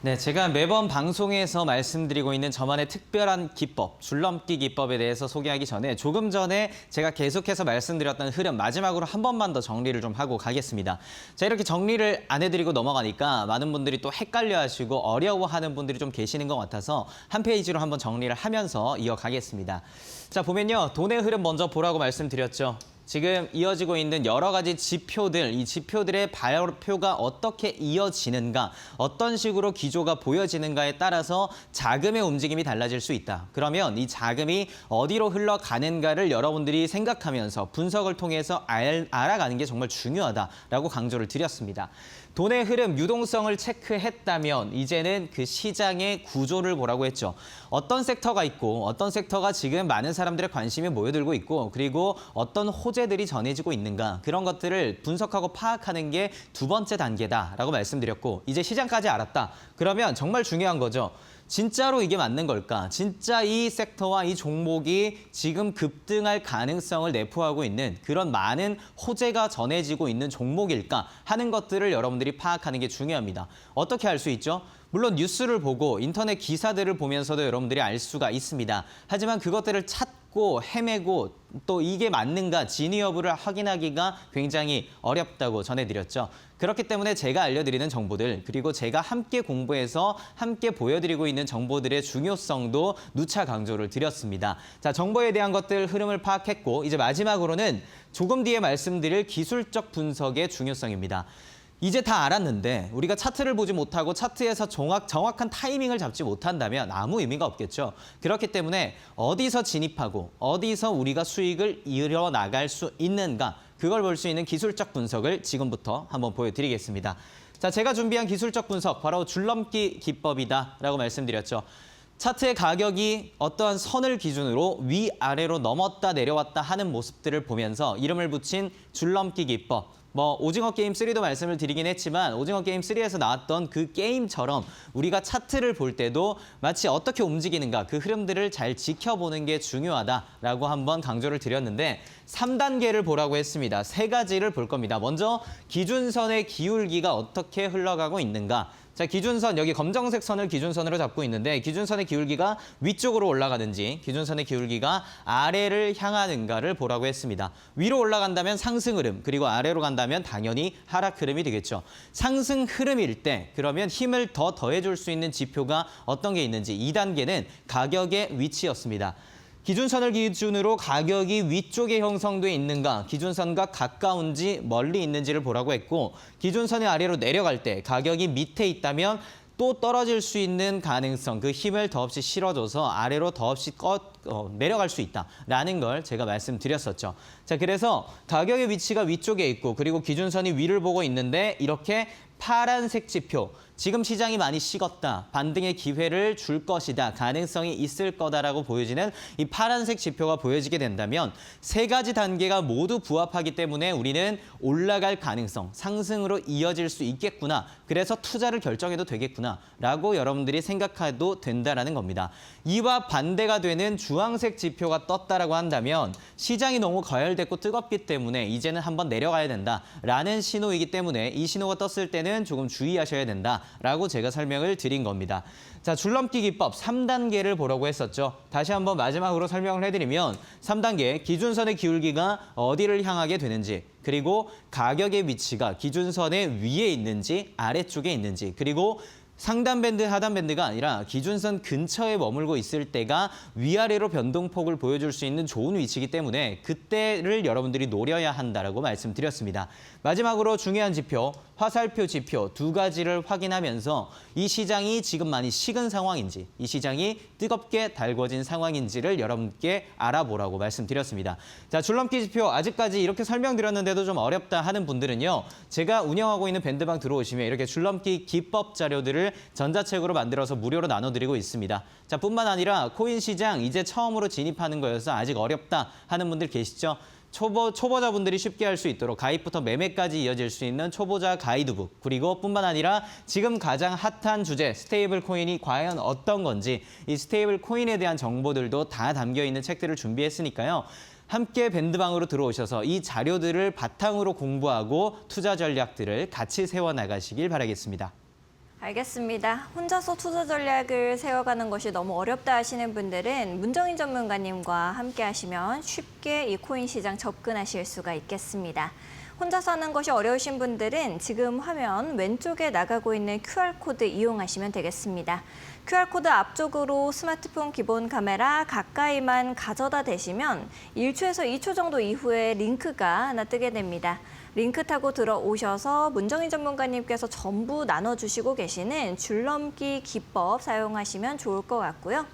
네, 제가 매번 방송에서 말씀드리고 있는 저만의 특별한 기법, 줄넘기 기법에 대해서 소개하기 전에 조금 전에 제가 계속해서 말씀드렸던 흐름 마지막으로 한 번만 더 정리를 좀 하고 가겠습니다. 자, 이렇게 정리를 안 해드리고 넘어가니까 많은 분들이 또 헷갈려하시고 어려워하는 분들이 좀 계시는 것 같아서 한 페이지로 한번 정리를 하면서 이어가겠습니다. 자, 보면요. 돈의 흐름 먼저 보라고 말씀드렸죠. 지금 이어지고 있는 여러 가지 지표들, 이 지표들의 발표가 어떻게 이어지는가, 어떤 식으로 기조가 보여지는가에 따라서 자금의 움직임이 달라질 수 있다. 그러면 이 자금이 어디로 흘러가는가를 여러분들이 생각하면서 분석을 통해서 알아가는 게 정말 중요하다라고 강조를 드렸습니다. 돈의 흐름, 유동성을 체크했다면 이제는 그 시장의 구조를 보라고 했죠. 어떤 섹터가 있고 어떤 섹터가 지금 많은 사람들의 관심이 모여들고 있고 그리고 어떤 호재들이 전해지고 있는가 그런 것들을 분석하고 파악하는 게 두 번째 단계다라고 말씀드렸고 이제 시장까지 알았다. 그러면 정말 중요한 거죠. 진짜로 이게 맞는 걸까? 진짜 이 섹터와 이 종목이 지금 급등할 가능성을 내포하고 있는 그런 많은 호재가 전해지고 있는 종목일까 하는 것들을 여러분들이 파악하는 게 중요합니다. 어떻게 할 수 있죠? 물론 뉴스를 보고 인터넷 기사들을 보면서도 여러분들이 알 수가 있습니다. 하지만 그것들을 찾고 헤매고 또 이게 맞는가 진위 여부를 확인하기가 굉장히 어렵다고 전해드렸죠. 그렇기 때문에 제가 알려드리는 정보들 그리고 제가 함께 공부해서 함께 보여드리고 있는 정보들의 중요성도 누차 강조를 드렸습니다. 자, 정보에 대한 것들 흐름을 파악했고 이제 마지막으로는 조금 뒤에 말씀드릴 기술적 분석의 중요성입니다. 이제 다 알았는데 우리가 차트를 보지 못하고 차트에서 정확한 타이밍을 잡지 못한다면 아무 의미가 없겠죠. 그렇기 때문에 어디서 진입하고 어디서 우리가 수익을 이뤄나갈 수 있는가 그걸 볼 수 있는 기술적 분석을 지금부터 한번 보여드리겠습니다. 자, 제가 준비한 기술적 분석 바로 줄넘기 기법이다라고 말씀드렸죠. 차트의 가격이 어떠한 선을 기준으로 위아래로 넘었다 내려왔다 하는 모습들을 보면서 이름을 붙인 줄넘기 기법. 오징어 게임 3도 말씀을 드리긴 했지만 오징어 게임 3에서 나왔던 그 게임처럼 우리가 차트를 볼 때도 마치 어떻게 움직이는가 그 흐름들을 잘 지켜보는 게 중요하다라고 한번 강조를 드렸는데 3단계를 보라고 했습니다. 3가지를 볼 겁니다. 먼저 기준선의 기울기가 어떻게 흘러가고 있는가. 자, 기준선, 여기 검정색 선을 기준선으로 잡고 있는데 기준선의 기울기가 위쪽으로 올라가는지 기준선의 기울기가 아래를 향하는가를 보라고 했습니다. 위로 올라간다면 상승 흐름, 그리고 아래로 간다면 당연히 하락 흐름이 되겠죠. 상승 흐름일 때 그러면 힘을 더 더해줄 수 있는 지표가 어떤 게 있는지 2단계는 가격의 위치였습니다. 기준선을 기준으로 가격이 위쪽에 형성돼 있는가, 기준선과 가까운지 멀리 있는지를 보라고 했고 기준선이 아래로 내려갈 때 가격이 밑에 있다면 또 떨어질 수 있는 가능성, 그 힘을 더없이 실어줘서 아래로 더없이 내려갈 수 있다라는 걸 제가 말씀드렸었죠. 자, 그래서 가격의 위치가 위쪽에 있고 그리고 기준선이 위를 보고 있는데 이렇게 파란색 지표, 지금 시장이 많이 식었다, 반등의 기회를 줄 것이다, 가능성이 있을 거다라고 보여지는 이 파란색 지표가 보여지게 된다면 3가지 단계가 모두 부합하기 때문에 우리는 올라갈 가능성, 상승으로 이어질 수 있겠구나, 그래서 투자를 결정해도 되겠구나라고 여러분들이 생각해도 된다라는 겁니다. 이와 반대가 되는 주황색 지표가 떴다라고 한다면 시장이 너무 과열됐고 뜨겁기 때문에 이제는 한번 내려가야 된다라는 신호이기 때문에 이 신호가 떴을 때는 조금 주의하셔야 된다라고 제가 설명을 드린 겁니다. 자, 줄넘기 기법 3단계를 보라고 했었죠. 다시 한번 마지막으로 설명을 해드리면 3단계 기준선의 기울기가 어디를 향하게 되는지, 그리고 가격의 위치가 기준선의 위에 있는지 아래쪽에 있는지, 그리고 상단 밴드, 하단 밴드가 아니라 기준선 근처에 머물고 있을 때가 위아래로 변동폭을 보여줄 수 있는 좋은 위치이기 때문에 그때를 여러분들이 노려야 한다라고 말씀드렸습니다. 마지막으로 중요한 지표, 화살표 지표 두 가지를 확인하면서 이 시장이 지금 많이 식은 상황인지, 이 시장이 뜨겁게 달궈진 상황인지를 여러분께 알아보라고 말씀드렸습니다. 자, 줄넘기 지표 아직까지 이렇게 설명드렸는데도 좀 어렵다 하는 분들은요, 제가 운영하고 있는 밴드방 들어오시면 이렇게 줄넘기 기법 자료들을 전자책으로 만들어서 무료로 나눠드리고 있습니다. 자, 뿐만 아니라 코인 시장 이제 처음으로 진입하는 거여서 아직 어렵다 하는 분들 계시죠? 초보자분들이 쉽게 할 수 있도록 가입부터 매매까지 이어질 수 있는 초보자 가이드북, 그리고 뿐만 아니라 지금 가장 핫한 주제 스테이블 코인이 과연 어떤 건지 이 스테이블 코인에 대한 정보들도 다 담겨 있는 책들을 준비했으니까요. 함께 밴드방으로 들어오셔서 이 자료들을 바탕으로 공부하고 투자 전략들을 같이 세워나가시길 바라겠습니다. 알겠습니다. 혼자서 투자 전략을 세워가는 것이 너무 어렵다 하시는 분들은 문정인 전문가님과 함께 하시면 쉽게 이 코인 시장 접근하실 수가 있겠습니다. 혼자서 하는 것이 어려우신 분들은 지금 화면 왼쪽에 나가고 있는 QR코드 이용하시면 되겠습니다. QR코드 앞쪽으로 스마트폰 기본 카메라 가까이만 가져다 대시면 1초에서 2초 정도 이후에 링크가 하나 뜨게 됩니다. 링크 타고 들어오셔서 문정인 전문가님께서 전부 나눠주시고 계시는 줄넘기 기법 사용하시면 좋을 것 같고요.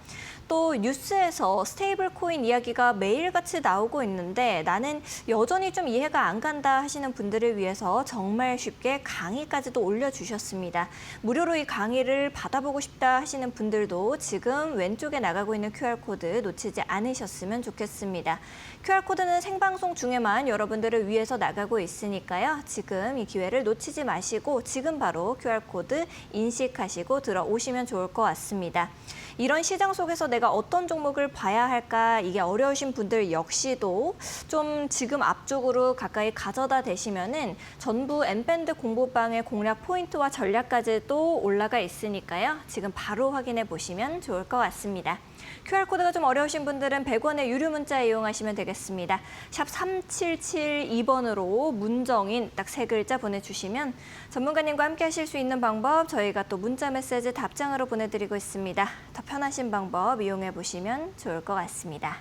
또 뉴스에서 스테이블 코인 이야기가 매일같이 나오고 있는데 나는 여전히 좀 이해가 안 간다 하시는 분들을 위해서 정말 쉽게 강의까지도 올려주셨습니다. 무료로 이 강의를 받아보고 싶다 하시는 분들도 지금 왼쪽에 나가고 있는 QR코드 놓치지 않으셨으면 좋겠습니다. QR코드는 생방송 중에만 여러분들을 위해서 나가고 있으니까요. 지금 이 기회를 놓치지 마시고 지금 바로 QR코드 인식하시고 들어오시면 좋을 것 같습니다. 이런 시장 속에서 내가 어떤 종목을 봐야 할까 이게 어려우신 분들 역시도 좀 지금 앞쪽으로 가까이 가져다 대시면은 전부 N밴드 공부방의 공략 포인트와 전략까지도 올라가 있으니까요. 지금 바로 확인해 보시면 좋을 것 같습니다. QR코드가 좀 어려우신 분들은 100원의 유료 문자 이용하시면 되겠습니다. 샵 3772번으로 문정인 딱 3글자 보내주시면 전문가님과 함께 하실 수 있는 방법 저희가 또 문자 메시지 답장으로 보내드리고 있습니다. 더 편하신 방법 이용해 보시면 좋을 것 같습니다.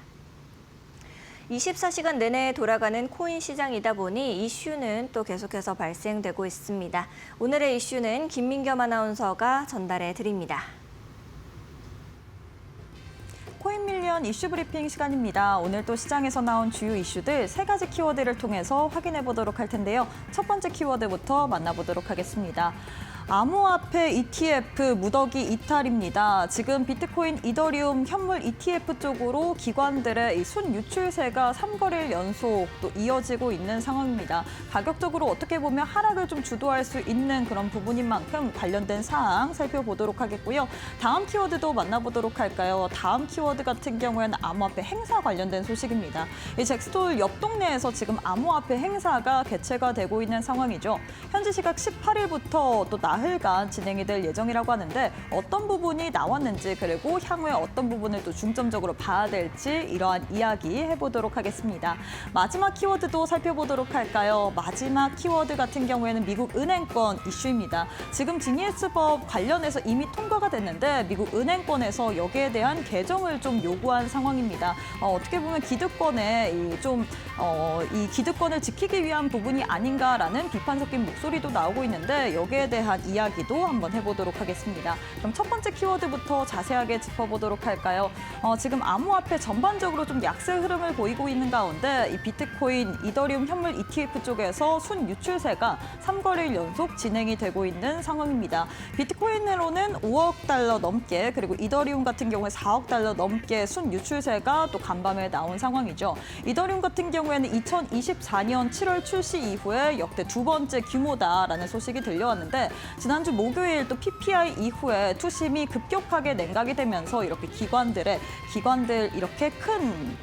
24시간 내내 돌아가는 코인 시장이다 보니 이슈는 또 계속해서 발생되고 있습니다. 오늘의 이슈는 김민겸 아나운서가 전달해 드립니다. 코인밀리언 이슈 브리핑 시간입니다. 오늘 또 시장에서 나온 주요 이슈들 3가지 키워드를 통해서 확인해 보도록 할 텐데요. 첫 번째 키워드부터 만나보도록 하겠습니다. 암호화폐 ETF 무더기 이탈입니다. 지금 비트코인, 이더리움, 현물 ETF 쪽으로 기관들의 이 순유출세가 3거래일 연속 또 이어지고 있는 상황입니다. 가격적으로 어떻게 보면 하락을 좀 주도할 수 있는 그런 부분인 만큼 관련된 사항 살펴보도록 하겠고요. 다음 키워드도 만나보도록 할까요? 다음 키워드 같은 경우에는 암호화폐 행사 관련된 소식입니다. 이 잭스톨 옆 동네에서 지금 암호화폐 행사가 개최가 되고 있는 상황이죠. 현지 시각 18일부터 또 나흘간 진행이 될 예정이라고 하는데 어떤 부분이 나왔는지 그리고 향후에 어떤 부분을 또 중점적으로 봐야 될지 이러한 이야기 해보도록 하겠습니다. 마지막 키워드도 살펴보도록 할까요? 마지막 키워드 같은 경우에는 미국 은행권 이슈입니다. 지금 지니스법 관련해서 이미 통과가 됐는데 미국 은행권에서 여기에 대한 개정을 좀 요구한 상황입니다. 어떻게 보면 기득권에 이 기득권을 지키기 위한 부분이 아닌가라는 비판 섞인 목소리도 나오고 있는데 여기에 대한 이야기도 한번 해보도록 하겠습니다. 그럼 첫 번째 키워드부터 자세하게 짚어보도록 할까요? 지금 암호화폐 전반적으로 좀 약세 흐름을 보이고 있는 가운데 이 비트코인, 이더리움 현물 ETF 쪽에서 순유출세가 3거래일 연속 진행이 되고 있는 상황입니다. 비트코인으로는 5억 달러 넘게 그리고 이더리움 같은 경우에 4억 달러 넘게 순유출세가 또 간밤에 나온 상황이죠. 이더리움 같은 경우 경우에는 2024년 7월 출시 이후에 역대 두 번째 규모다라는 소식이 들려왔는데 지난주 목요일 또 PPI 이후에 투심이 급격하게 냉각이 되면서 이렇게 기관들 이렇게 큰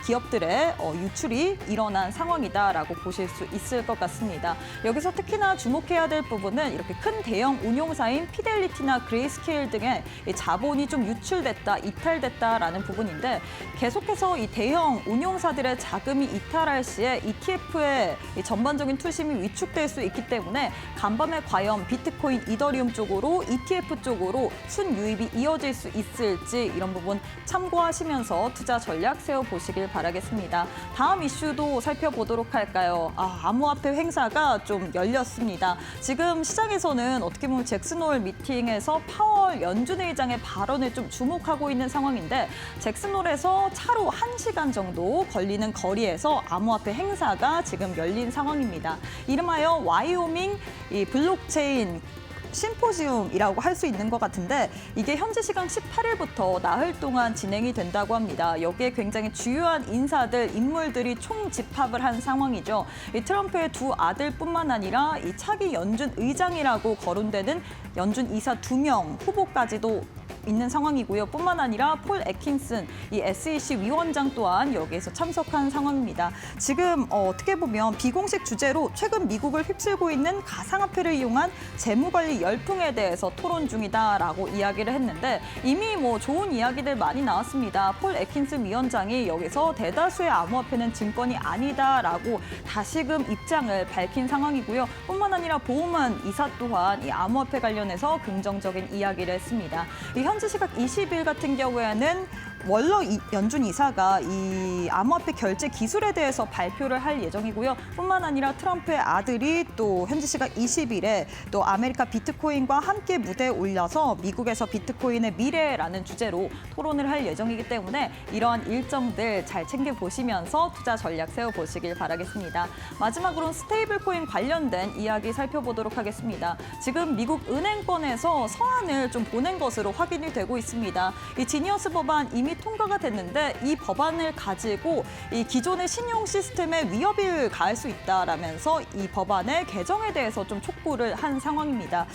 기업들의 유출이 일어난 상황이다라고 보실 수 있을 것 같습니다. 여기서 특히나 주목해야 될 부분은 이렇게 큰 대형 운용사인 피델리티나 그레이스케일 등의 이 자본이 좀 유출됐다, 이탈됐다라는 부분인데 계속해서 이 대형 운용사들의 자금이 이탈할 시에 ETF의 전반적인 투심이 위축될 수 있기 때문에 간밤에 과연 비트코인, 이더리움 쪽으로 ETF 쪽으로 순유입이 이어질 수 있을지 이런 부분 참고하시면서 투자 전략 세워보시길 바라겠습니다. 다음 이슈도 살펴보도록 할까요? 암호화폐 행사가 좀 열렸습니다. 지금 시장에서는 어떻게 보면 잭슨홀 미팅에서 파월 연준 의장의 발언을 좀 주목하고 있는 상황인데 잭슨홀에서 차로 1시간 정도 걸리는 거리에서 암호화폐 행사가 지금 열린 상황입니다. 이름하여 와이오밍 이 블록체인 심포지움이라고 할 수 있는 것 같은데 이게 현지 시간 18일부터 나흘 동안 진행이 된다고 합니다. 여기에 굉장히 주요한 인물들이 총 집합을 한 상황이죠. 이 트럼프의 두 아들뿐만 아니라 이 차기 연준 의장이라고 거론되는 연준 이사 2명 후보까지도 있는 상황이고요. 뿐만 아니라 폴 애킨슨, 이 SEC 위원장 또한 여기에서 참석한 상황입니다. 지금 어떻게 보면 비공식 주제로 최근 미국을 휩쓸고 있는 가상화폐를 이용한 재무관리 열풍에 대해서 토론 중이다라고 이야기를 했는데 이미 좋은 이야기들 많이 나왔습니다. 폴 애킨슨 위원장이 여기서 대다수의 암호화폐는 증권이 아니다라고 다시금 입장을 밝힌 상황이고요. 뿐만 아니라 보우먼 이사 또한 이 암호화폐 관련해서 긍정적인 이야기를 했습니다. 현지 시각 20일 같은 경우에는 월러 연준 이사가 이 암호화폐 결제 기술에 대해서 발표를 할 예정이고요. 뿐만 아니라 트럼프의 아들이 또 현지 시각 20일에 또 아메리카 비트코인과 함께 무대에 올려서 미국에서 비트코인의 미래라는 주제로 토론을 할 예정이기 때문에 이러한 일정들 잘 챙겨보시면서 투자 전략 세워보시길 바라겠습니다. 마지막으로 스테이블코인 관련된 이야기 살펴보도록 하겠습니다. 지금 미국 은행권에서 서한을 좀 보낸 것으로 확인이 되고 있습니다. 이 지니어스 법안 이미 통과가 됐는데 이 법안을 가지고 이 기존의 신용 시스템에 위협을 가할 수 있다라면서 이 법안의 개정에 대해서 좀 촉구를 한 상황입니다.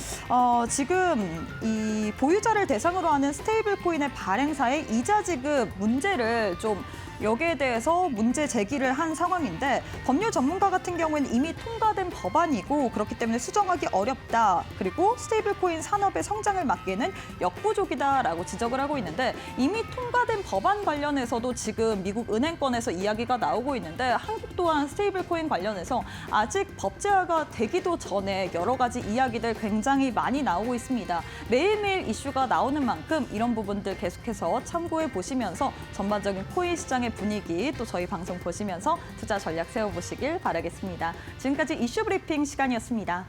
지금 이 보유자를 대상으로 하는 스테이블 코인의 발행사의 이자 지급 문제를 좀 여기에 대해서 문제 제기를 한 상황인데 법률 전문가 같은 경우에는 이미 통과된 법안이고 그렇기 때문에 수정하기 어렵다. 그리고 스테이블코인 산업의 성장을 막기에는 역부족이다라고 지적을 하고 있는데 이미 통과된 법안 관련해서도 지금 미국 은행권에서 이야기가 나오고 있는데 한국 또한 스테이블코인 관련해서 아직 법제화가 되기도 전에 여러 가지 이야기들 굉장히 많이 나오고 있습니다. 매일매일 이슈가 나오는 만큼 이런 부분들 계속해서 참고해 보시면서 전반적인 코인 시장의 분위기 또 저희 방송 보시면서 투자 전략 세워보시길 바라겠습니다. 지금까지 이슈 브리핑 시간이었습니다.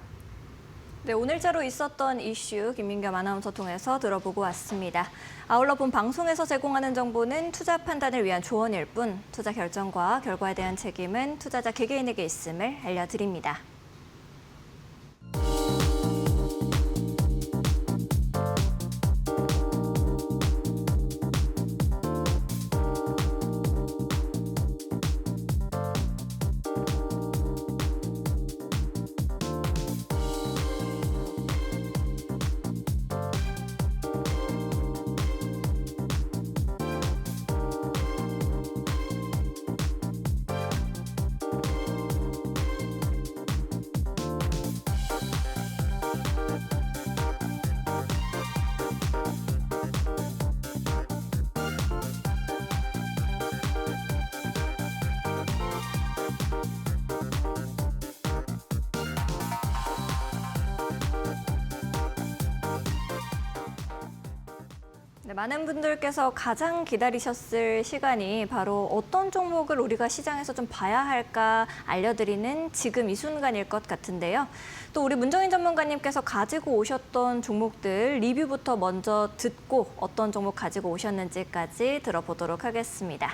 네, 오늘자로 있었던 이슈 김민겸 아나운서 통해서 들어보고 왔습니다. 아울러 본 방송에서 제공하는 정보는 투자 판단을 위한 조언일 뿐 투자 결정과 결과에 대한 책임은 투자자 개개인에게 있음을 알려드립니다. 네, 많은 분들께서 가장 기다리셨을 시간이 바로 어떤 종목을 우리가 시장에서 좀 봐야 할까 알려드리는 지금 이 순간일 것 같은데요. 또 우리 문정인 전문가님께서 가지고 오셨던 종목들 리뷰부터 먼저 듣고 어떤 종목 가지고 오셨는지까지 들어보도록 하겠습니다.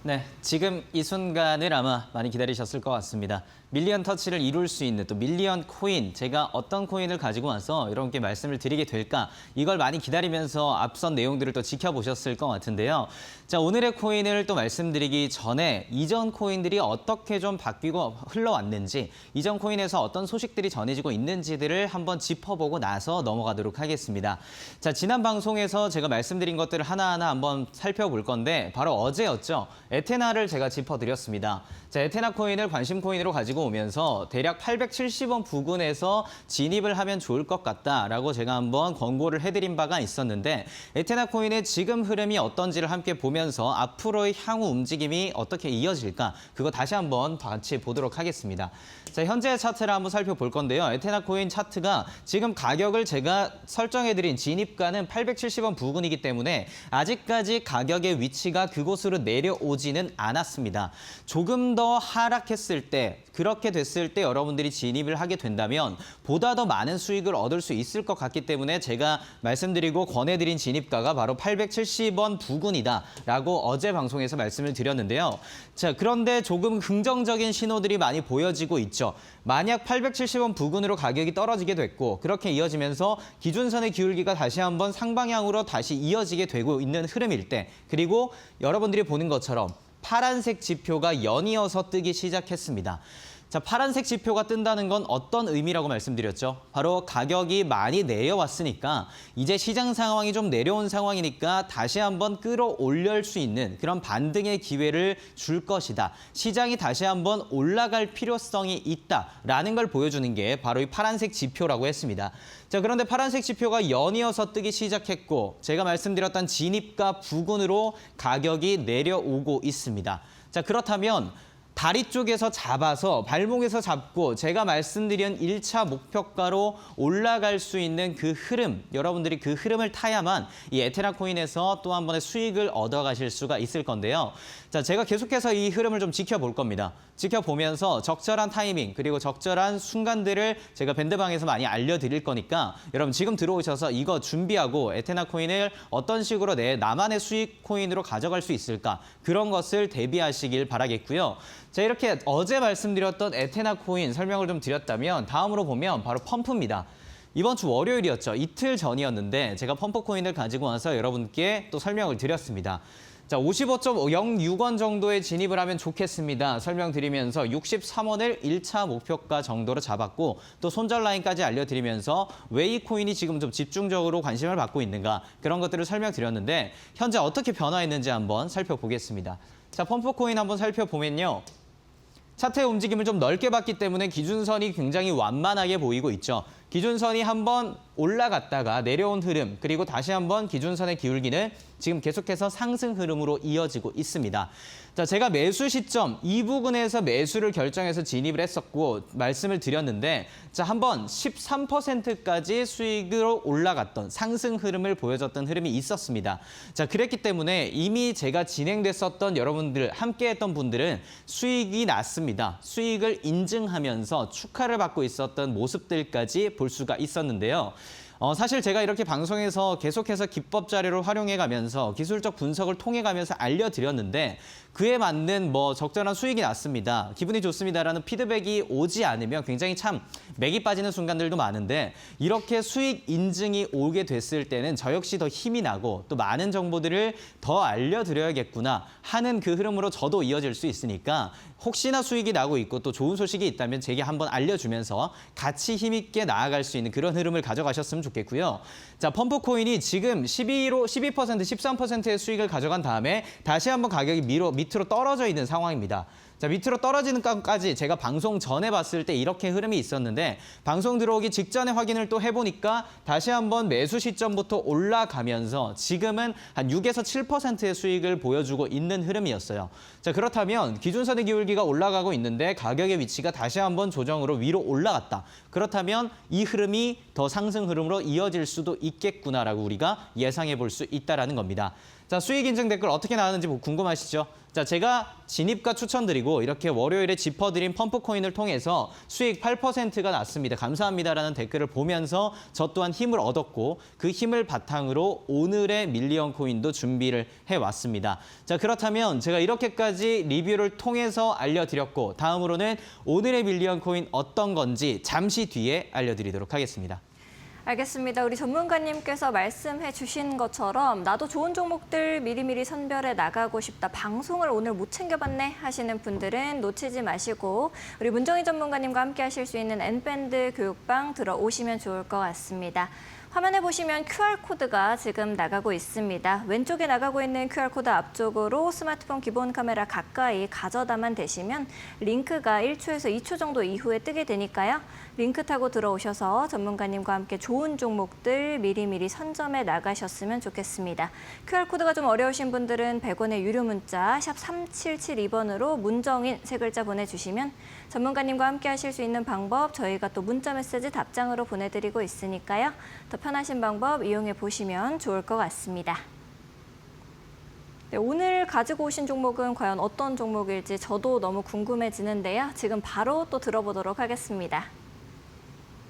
네, 지금 이 순간을 아마 많이 기다리셨을 것 같습니다. 밀리언 터치를 이룰 수 있는 또 밀리언 코인, 제가 어떤 코인을 가지고 와서 여러분께 말씀을 드리게 될까, 이걸 많이 기다리면서 앞선 내용들을 또 지켜보셨을 것 같은데요. 자, 오늘의 코인을 또 말씀드리기 전에 이전 코인들이 어떻게 좀 바뀌고 흘러왔는지, 이전 코인에서 어떤 소식들이 전해지고 있는지들을 한번 짚어보고 나서 넘어가도록 하겠습니다. 자, 지난 방송에서 제가 말씀드린 것들을 하나하나 한번 살펴볼 건데, 바로 어제였죠. 에테나를 제가 짚어드렸습니다. 자, 에테나 코인을 관심 코인으로 가지고 오면서 대략 870원 부근에서 진입을 하면 좋을 것 같다라고 제가 한번 권고를 해드린 바가 있었는데, 에테나 코인의 지금 흐름이 어떤지를 함께 보면서 앞으로의 향후 움직임이 어떻게 이어질까, 그거 다시 한번 같이 보도록 하겠습니다. 자, 현재 차트를 한번 살펴볼 건데요. 에테나 코인 차트가 지금 가격을 제가 설정해드린 진입가는 870원 부근이기 때문에 아직까지 가격의 위치가 그곳으로 내려오지는 않았습니다. 조금 더 하락했을 때, 그렇게 됐을 때 여러분들이 진입을 하게 된다면 보다 더 많은 수익을 얻을 수 있을 것 같기 때문에 제가 말씀드리고 권해드린 진입가가 바로 870원 부근이다라고 어제 방송에서 말씀을 드렸는데요. 자, 그런데 조금 긍정적인 신호들이 많이 보여지고 있죠. 만약 870원 부근으로 가격이 떨어지게 됐고, 그렇게 이어지면서 기준선의 기울기가 다시 한번 상방향으로 다시 이어지게 되고 있는 흐름일 때, 그리고 여러분들이 보는 것처럼 파란색 지표가 연이어서 뜨기 시작했습니다. 자, 파란색 지표가 뜬다는 건 어떤 의미라고 말씀드렸죠? 바로 가격이 많이 내려왔으니까 이제 시장 상황이 좀 내려온 상황이니까 다시 한번 끌어올릴 수 있는 그런 반등의 기회를 줄 것이다. 시장이 다시 한번 올라갈 필요성이 있다라는 걸 보여주는 게 바로 이 파란색 지표라고 했습니다. 자, 그런데 파란색 지표가 연이어서 뜨기 시작했고, 제가 말씀드렸던 진입가 부근으로 가격이 내려오고 있습니다. 자, 그렇다면 다리 쪽에서 잡아서 발목에서 잡고 제가 말씀드린 1차 목표가로 올라갈 수 있는 그 흐름, 여러분들이 그 흐름을 타야만 이 에테나 코인에서 또 한 번의 수익을 얻어가실 수가 있을 건데요. 자, 제가 계속해서 이 흐름을 좀 지켜볼 겁니다. 지켜보면서 적절한 타이밍, 그리고 적절한 순간들을 제가 밴드방에서 많이 알려드릴 거니까 여러분 지금 들어오셔서 이거 준비하고 에테나 코인을 어떤 식으로 나만의 수익 코인으로 가져갈 수 있을까, 그런 것을 대비하시길 바라겠고요. 자, 이렇게 어제 말씀드렸던 에테나 코인 설명을 좀 드렸다면, 다음으로 보면 바로 펌프입니다. 이번 주 월요일이었죠. 이틀 전이었는데 제가 펌프 코인을 가지고 와서 여러분께 또 설명을 드렸습니다. 자, 55.06원 정도에 진입을 하면 좋겠습니다. 설명드리면서 63원을 1차 목표가 정도로 잡았고, 또 손절 라인까지 알려드리면서 왜 이 코인이 지금 좀 집중적으로 관심을 받고 있는가, 그런 것들을 설명드렸는데 현재 어떻게 변화했는지 한번 살펴보겠습니다. 자, 펌프 코인 한번 살펴보면요. 차트의 움직임을 좀 넓게 봤기 때문에 기준선이 굉장히 완만하게 보이고 있죠. 기준선이 한번 올라갔다가 내려온 흐름, 그리고 다시 한번 기준선의 기울기는 지금 계속해서 상승 흐름으로 이어지고 있습니다. 자, 제가 매수 시점 이 부근에서 매수를 결정해서 진입을 했었고 말씀을 드렸는데, 자, 한번 13%까지 수익으로 올라갔던 상승 흐름을 보여줬던 흐름이 있었습니다. 자, 그랬기 때문에 이미 제가 진행됐었던 여러분들, 함께했던 분들은 수익이 났습니다. 수익을 인증하면서 축하를 받고 있었던 모습들까지 볼 수가 있었는데요. 사실 제가 이렇게 방송에서 계속해서 기법 자료를 활용해가면서 기술적 분석을 통해가면서 알려드렸는데, 그에 맞는 적절한 수익이 났습니다, 기분이 좋습니다라는 피드백이 오지 않으면 굉장히 참 맥이 빠지는 순간들도 많은데, 이렇게 수익 인증이 오게 됐을 때는 저 역시 더 힘이 나고 또 많은 정보들을 더 알려드려야겠구나 하는 그 흐름으로 저도 이어질 수 있으니까, 혹시나 수익이 나고 있고 또 좋은 소식이 있다면 제게 한번 알려주면서 같이 힘있게 나아갈 수 있는 그런 흐름을 가져가셨으면 좋겠고요. 자, 펌프 코인이 지금 12%, 13%의 수익을 가져간 다음에 다시 한번 가격이 밑으로 떨어져 있는 상황입니다. 자, 밑으로 떨어지는 것까지 제가 방송 전에 봤을 때 이렇게 흐름이 있었는데, 방송 들어오기 직전에 확인을 또 해보니까 다시 한번 매수 시점부터 올라가면서 지금은 한 6에서 7%의 수익을 보여주고 있는 흐름이었어요. 자, 그렇다면 기준선의 기울기가 올라가고 있는데 가격의 위치가 다시 한번 조정으로 위로 올라갔다. 그렇다면 이 흐름이 더 상승 흐름으로 이어질 수도 있겠구나라고 우리가 예상해 볼 수 있다는 겁니다. 자, 수익 인증 댓글 어떻게 나왔는지 궁금하시죠? 자, 제가 진입가 추천드리고 이렇게 월요일에 짚어드린 펌프코인을 통해서 수익 8%가 났습니다. 감사합니다라는 댓글을 보면서 저 또한 힘을 얻었고 그 힘을 바탕으로 오늘의 밀리언 코인도 준비를 해왔습니다. 자, 그렇다면 제가 이렇게까지 리뷰를 통해서 알려드렸고 다음으로는 오늘의 밀리언 코인 어떤 건지 잠시 뒤에 알려드리도록 하겠습니다. 알겠습니다. 우리 전문가님께서 말씀해 주신 것처럼 나도 좋은 종목들 미리미리 선별해 나가고 싶다. 방송을 오늘 못 챙겨봤네 하시는 분들은 놓치지 마시고 우리 문정희 전문가님과 함께 하실 수 있는 N밴드 교육방 들어오시면 좋을 것 같습니다. 화면에 보시면 QR코드가 지금 나가고 있습니다. 왼쪽에 나가고 있는 QR코드 앞쪽으로 스마트폰 기본 카메라 가까이 가져다만 대시면 링크가 1초에서 2초 정도 이후에 뜨게 되니까요. 링크 타고 들어오셔서 전문가님과 함께 좋은 종목들 미리미리 선점해 나가셨으면 좋겠습니다. QR코드가 좀 어려우신 분들은 100원의 유료 문자 샵 3772번으로 문정인 세 글자 보내주시면 전문가님과 함께 하실 수 있는 방법 저희가 또 문자 메시지 답장으로 보내드리고 있으니까요. 더 편하신 방법 이용해 보시면 좋을 것 같습니다. 네, 오늘 가지고 오신 종목은 과연 어떤 종목일지 저도 너무 궁금해지는데요. 지금 바로 또 들어보도록 하겠습니다.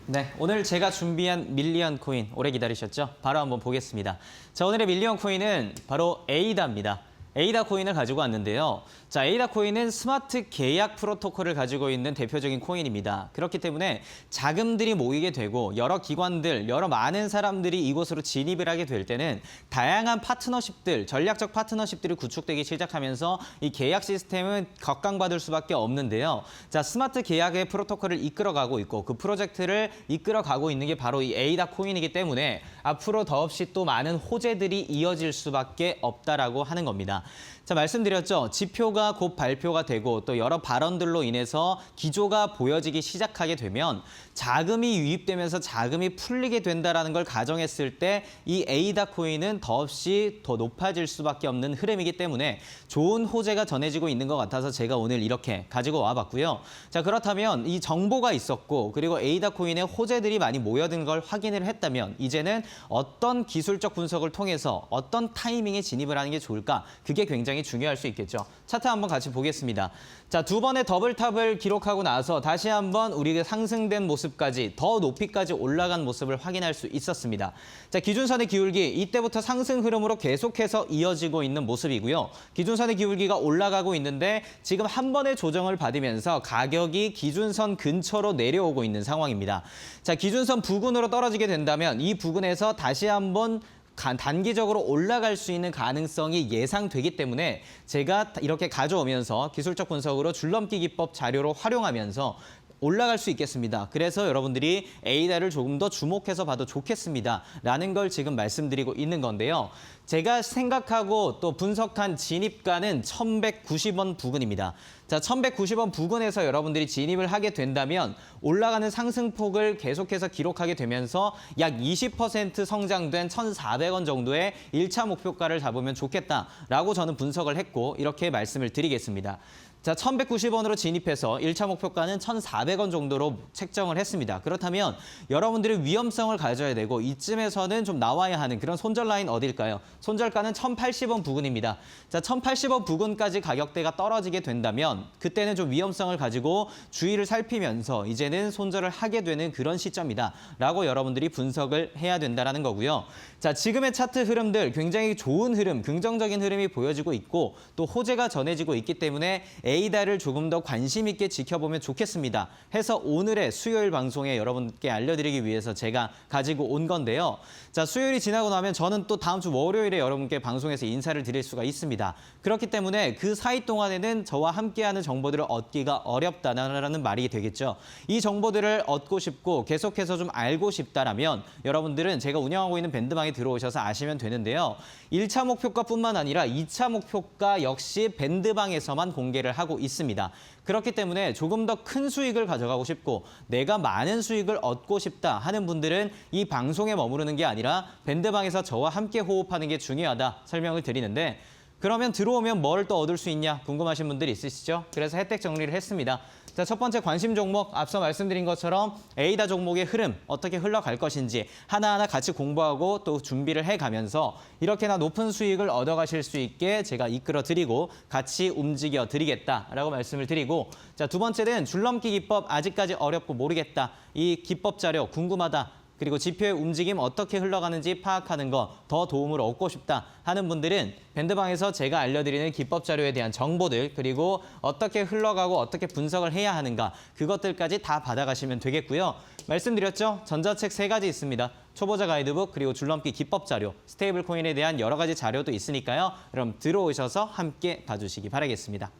네, 오늘 제가 준비한 밀리언 코인 오래 기다리셨죠? 바로 한번 보겠습니다. 자, 오늘의 밀리언 코인은 바로 에이다입니다. 에이다 코인을 가지고 왔는데요. 자, 에이다 코인은 스마트 계약 프로토콜을 가지고 있는 대표적인 코인입니다. 그렇기 때문에 자금들이 모이게 되고 여러 기관들, 여러 많은 사람들이 이곳으로 진입을 하게 될 때는 다양한 파트너십들, 전략적 파트너십들이 구축되기 시작하면서 이 계약 시스템은 각광받을 수밖에 없는데요. 자, 스마트 계약의 프로토콜을 이끌어가고 있고 그 프로젝트를 이끌어가고 있는 게 바로 이 에이다 코인이기 때문에 앞으로 더없이 또 많은 호재들이 이어질 수밖에 없다라고 하는 겁니다. 자, 말씀드렸죠. 지표가 곧 발표가 되고 또 여러 발언들로 인해서 기조가 보여지기 시작하게 되면 자금이 유입되면서 자금이 풀리게 된다는 걸 가정했을 때 이 에이다 코인은 더없이 더 높아질 수밖에 없는 흐름이기 때문에 좋은 호재가 전해지고 있는 것 같아서 제가 오늘 이렇게 가지고 와봤고요. 자, 그렇다면 이 정보가 있었고 그리고 에이다 코인의 호재들이 많이 모여든 걸 확인을 했다면 이제는 어떤 기술적 분석을 통해서 어떤 타이밍에 진입을 하는 게 좋을까? 그게 굉장히 중요할 수 있겠죠. 차트 한번 같이 보겠습니다. 자, 두 번의 더블탑을 기록하고 나서 다시 한번 우리가 상승된 모습까지 더 높이까지 올라간 모습을 확인할 수 있었습니다. 자, 기준선의 기울기 이때부터 상승 흐름으로 계속해서 이어지고 있는 모습이고요. 기준선의 기울기가 올라가고 있는데 지금 한 번의 조정을 받으면서 가격이 기준선 근처로 내려오고 있는 상황입니다. 자, 기준선 부근으로 떨어지게 된다면 이 부근에서 다시 한번 단기적으로 올라갈 수 있는 가능성이 예상되기 때문에 제가 이렇게 가져오면서 기술적 분석으로 줄넘기 기법 자료로 활용하면서 올라갈 수 있겠습니다. 그래서 여러분들이 에이다를 조금 더 주목해서 봐도 좋겠습니다. 라는 걸 지금 말씀드리고 있는 건데요. 제가 생각하고 또 분석한 진입가는 1190원 부근입니다. 자, 1190원 부근에서 여러분들이 진입을 하게 된다면 올라가는 상승폭을 계속해서 기록하게 되면서 약 20% 성장된 1,400원 정도의 1차 목표가를 잡으면 좋겠다라고 저는 분석을 했고 이렇게 말씀을 드리겠습니다. 자, 1190원으로 진입해서 1차 목표가는 1,400원 정도로 책정을 했습니다. 그렇다면 여러분들이 위험성을 가져야 되고 이쯤에서는 좀 나와야 하는 그런 손절 라인 어딜까요? 손절가는 1,080원 부근입니다. 자, 1,080원 부근까지 가격대가 떨어지게 된다면 그때는 좀 위험성을 가지고 주의를 살피면서 이제는 손절을 하게 되는 그런 시점이다 라고 여러분들이 분석을 해야 된다는 거고요. 자, 지금의 차트 흐름들 굉장히 좋은 흐름, 긍정적인 흐름이 보여지고 있고 또 호재가 전해지고 있기 때문에 에이다를 조금 더 관심 있게 지켜보면 좋겠습니다. 해서 오늘의 수요일 방송에 여러분께 알려드리기 위해서 제가 가지고 온 건데요. 자, 수요일이 지나고 나면 저는 또 다음 주 월요일에 여러분께 방송에서 인사를 드릴 수가 있습니다. 그렇기 때문에 그 사이 동안에는 저와 함께하는 정보들을 얻기가 어렵다라는 말이 되겠죠. 이 정보들을 얻고 싶고 계속해서 좀 알고 싶다라면 여러분들은 제가 운영하고 있는 밴드방에 들어오셔서 아시면 되는데요. 1차 목표가뿐만 아니라 2차 목표가 역시 밴드방에서만 공개를 하고 있습니다. 그렇기 때문에 조금 더 큰 수익을 가져가고 싶고 내가 많은 수익을 얻고 싶다 하는 분들은 이 방송에 머무르는 게 아니라 밴드방에서 저와 함께 호흡하는 게 중요하다 설명을 드리는데 그러면 들어오면 뭘 또 얻을 수 있냐 궁금하신 분들이 있으시죠? 그래서 혜택 정리를 했습니다. 자, 첫 번째 관심 종목, 앞서 말씀드린 것처럼 에이다 종목의 흐름 어떻게 흘러갈 것인지 하나하나 같이 공부하고 또 준비를 해가면서 이렇게나 높은 수익을 얻어가실 수 있게 제가 이끌어드리고 같이 움직여드리겠다라고 말씀을 드리고, 자, 두 번째는 줄넘기 기법 아직까지 어렵고 모르겠다. 이 기법 자료 궁금하다. 그리고 지표의 움직임 어떻게 흘러가는지 파악하는 거 더 도움을 얻고 싶다 하는 분들은 밴드방에서 제가 알려드리는 기법 자료에 대한 정보들, 그리고 어떻게 흘러가고 어떻게 분석을 해야 하는가, 그것들까지 다 받아가시면 되겠고요. 말씀드렸죠? 전자책 3가지 있습니다. 초보자 가이드북, 그리고 줄넘기 기법 자료, 스테이블 코인에 대한 여러 가지 자료도 있으니까요. 그럼 들어오셔서 함께 봐주시기 바라겠습니다.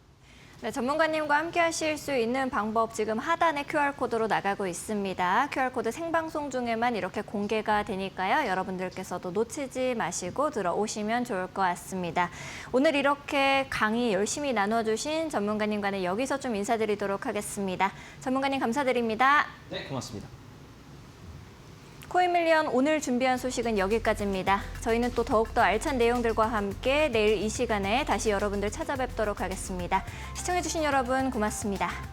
네, 전문가님과 함께 하실 수 있는 방법 지금 하단에 QR코드로 나가고 있습니다. QR코드 생방송 중에만 이렇게 공개가 되니까요. 여러분들께서도 놓치지 마시고 들어오시면 좋을 것 같습니다. 오늘 이렇게 강의 열심히 나눠주신 전문가님과는 여기서 좀 인사드리도록 하겠습니다. 전문가님 감사드립니다. 네, 고맙습니다. 코인밀리언 오늘 준비한 소식은 여기까지입니다. 저희는 또 더욱더 알찬 내용들과 함께 내일 이 시간에 다시 여러분들 찾아뵙도록 하겠습니다. 시청해주신 여러분 고맙습니다.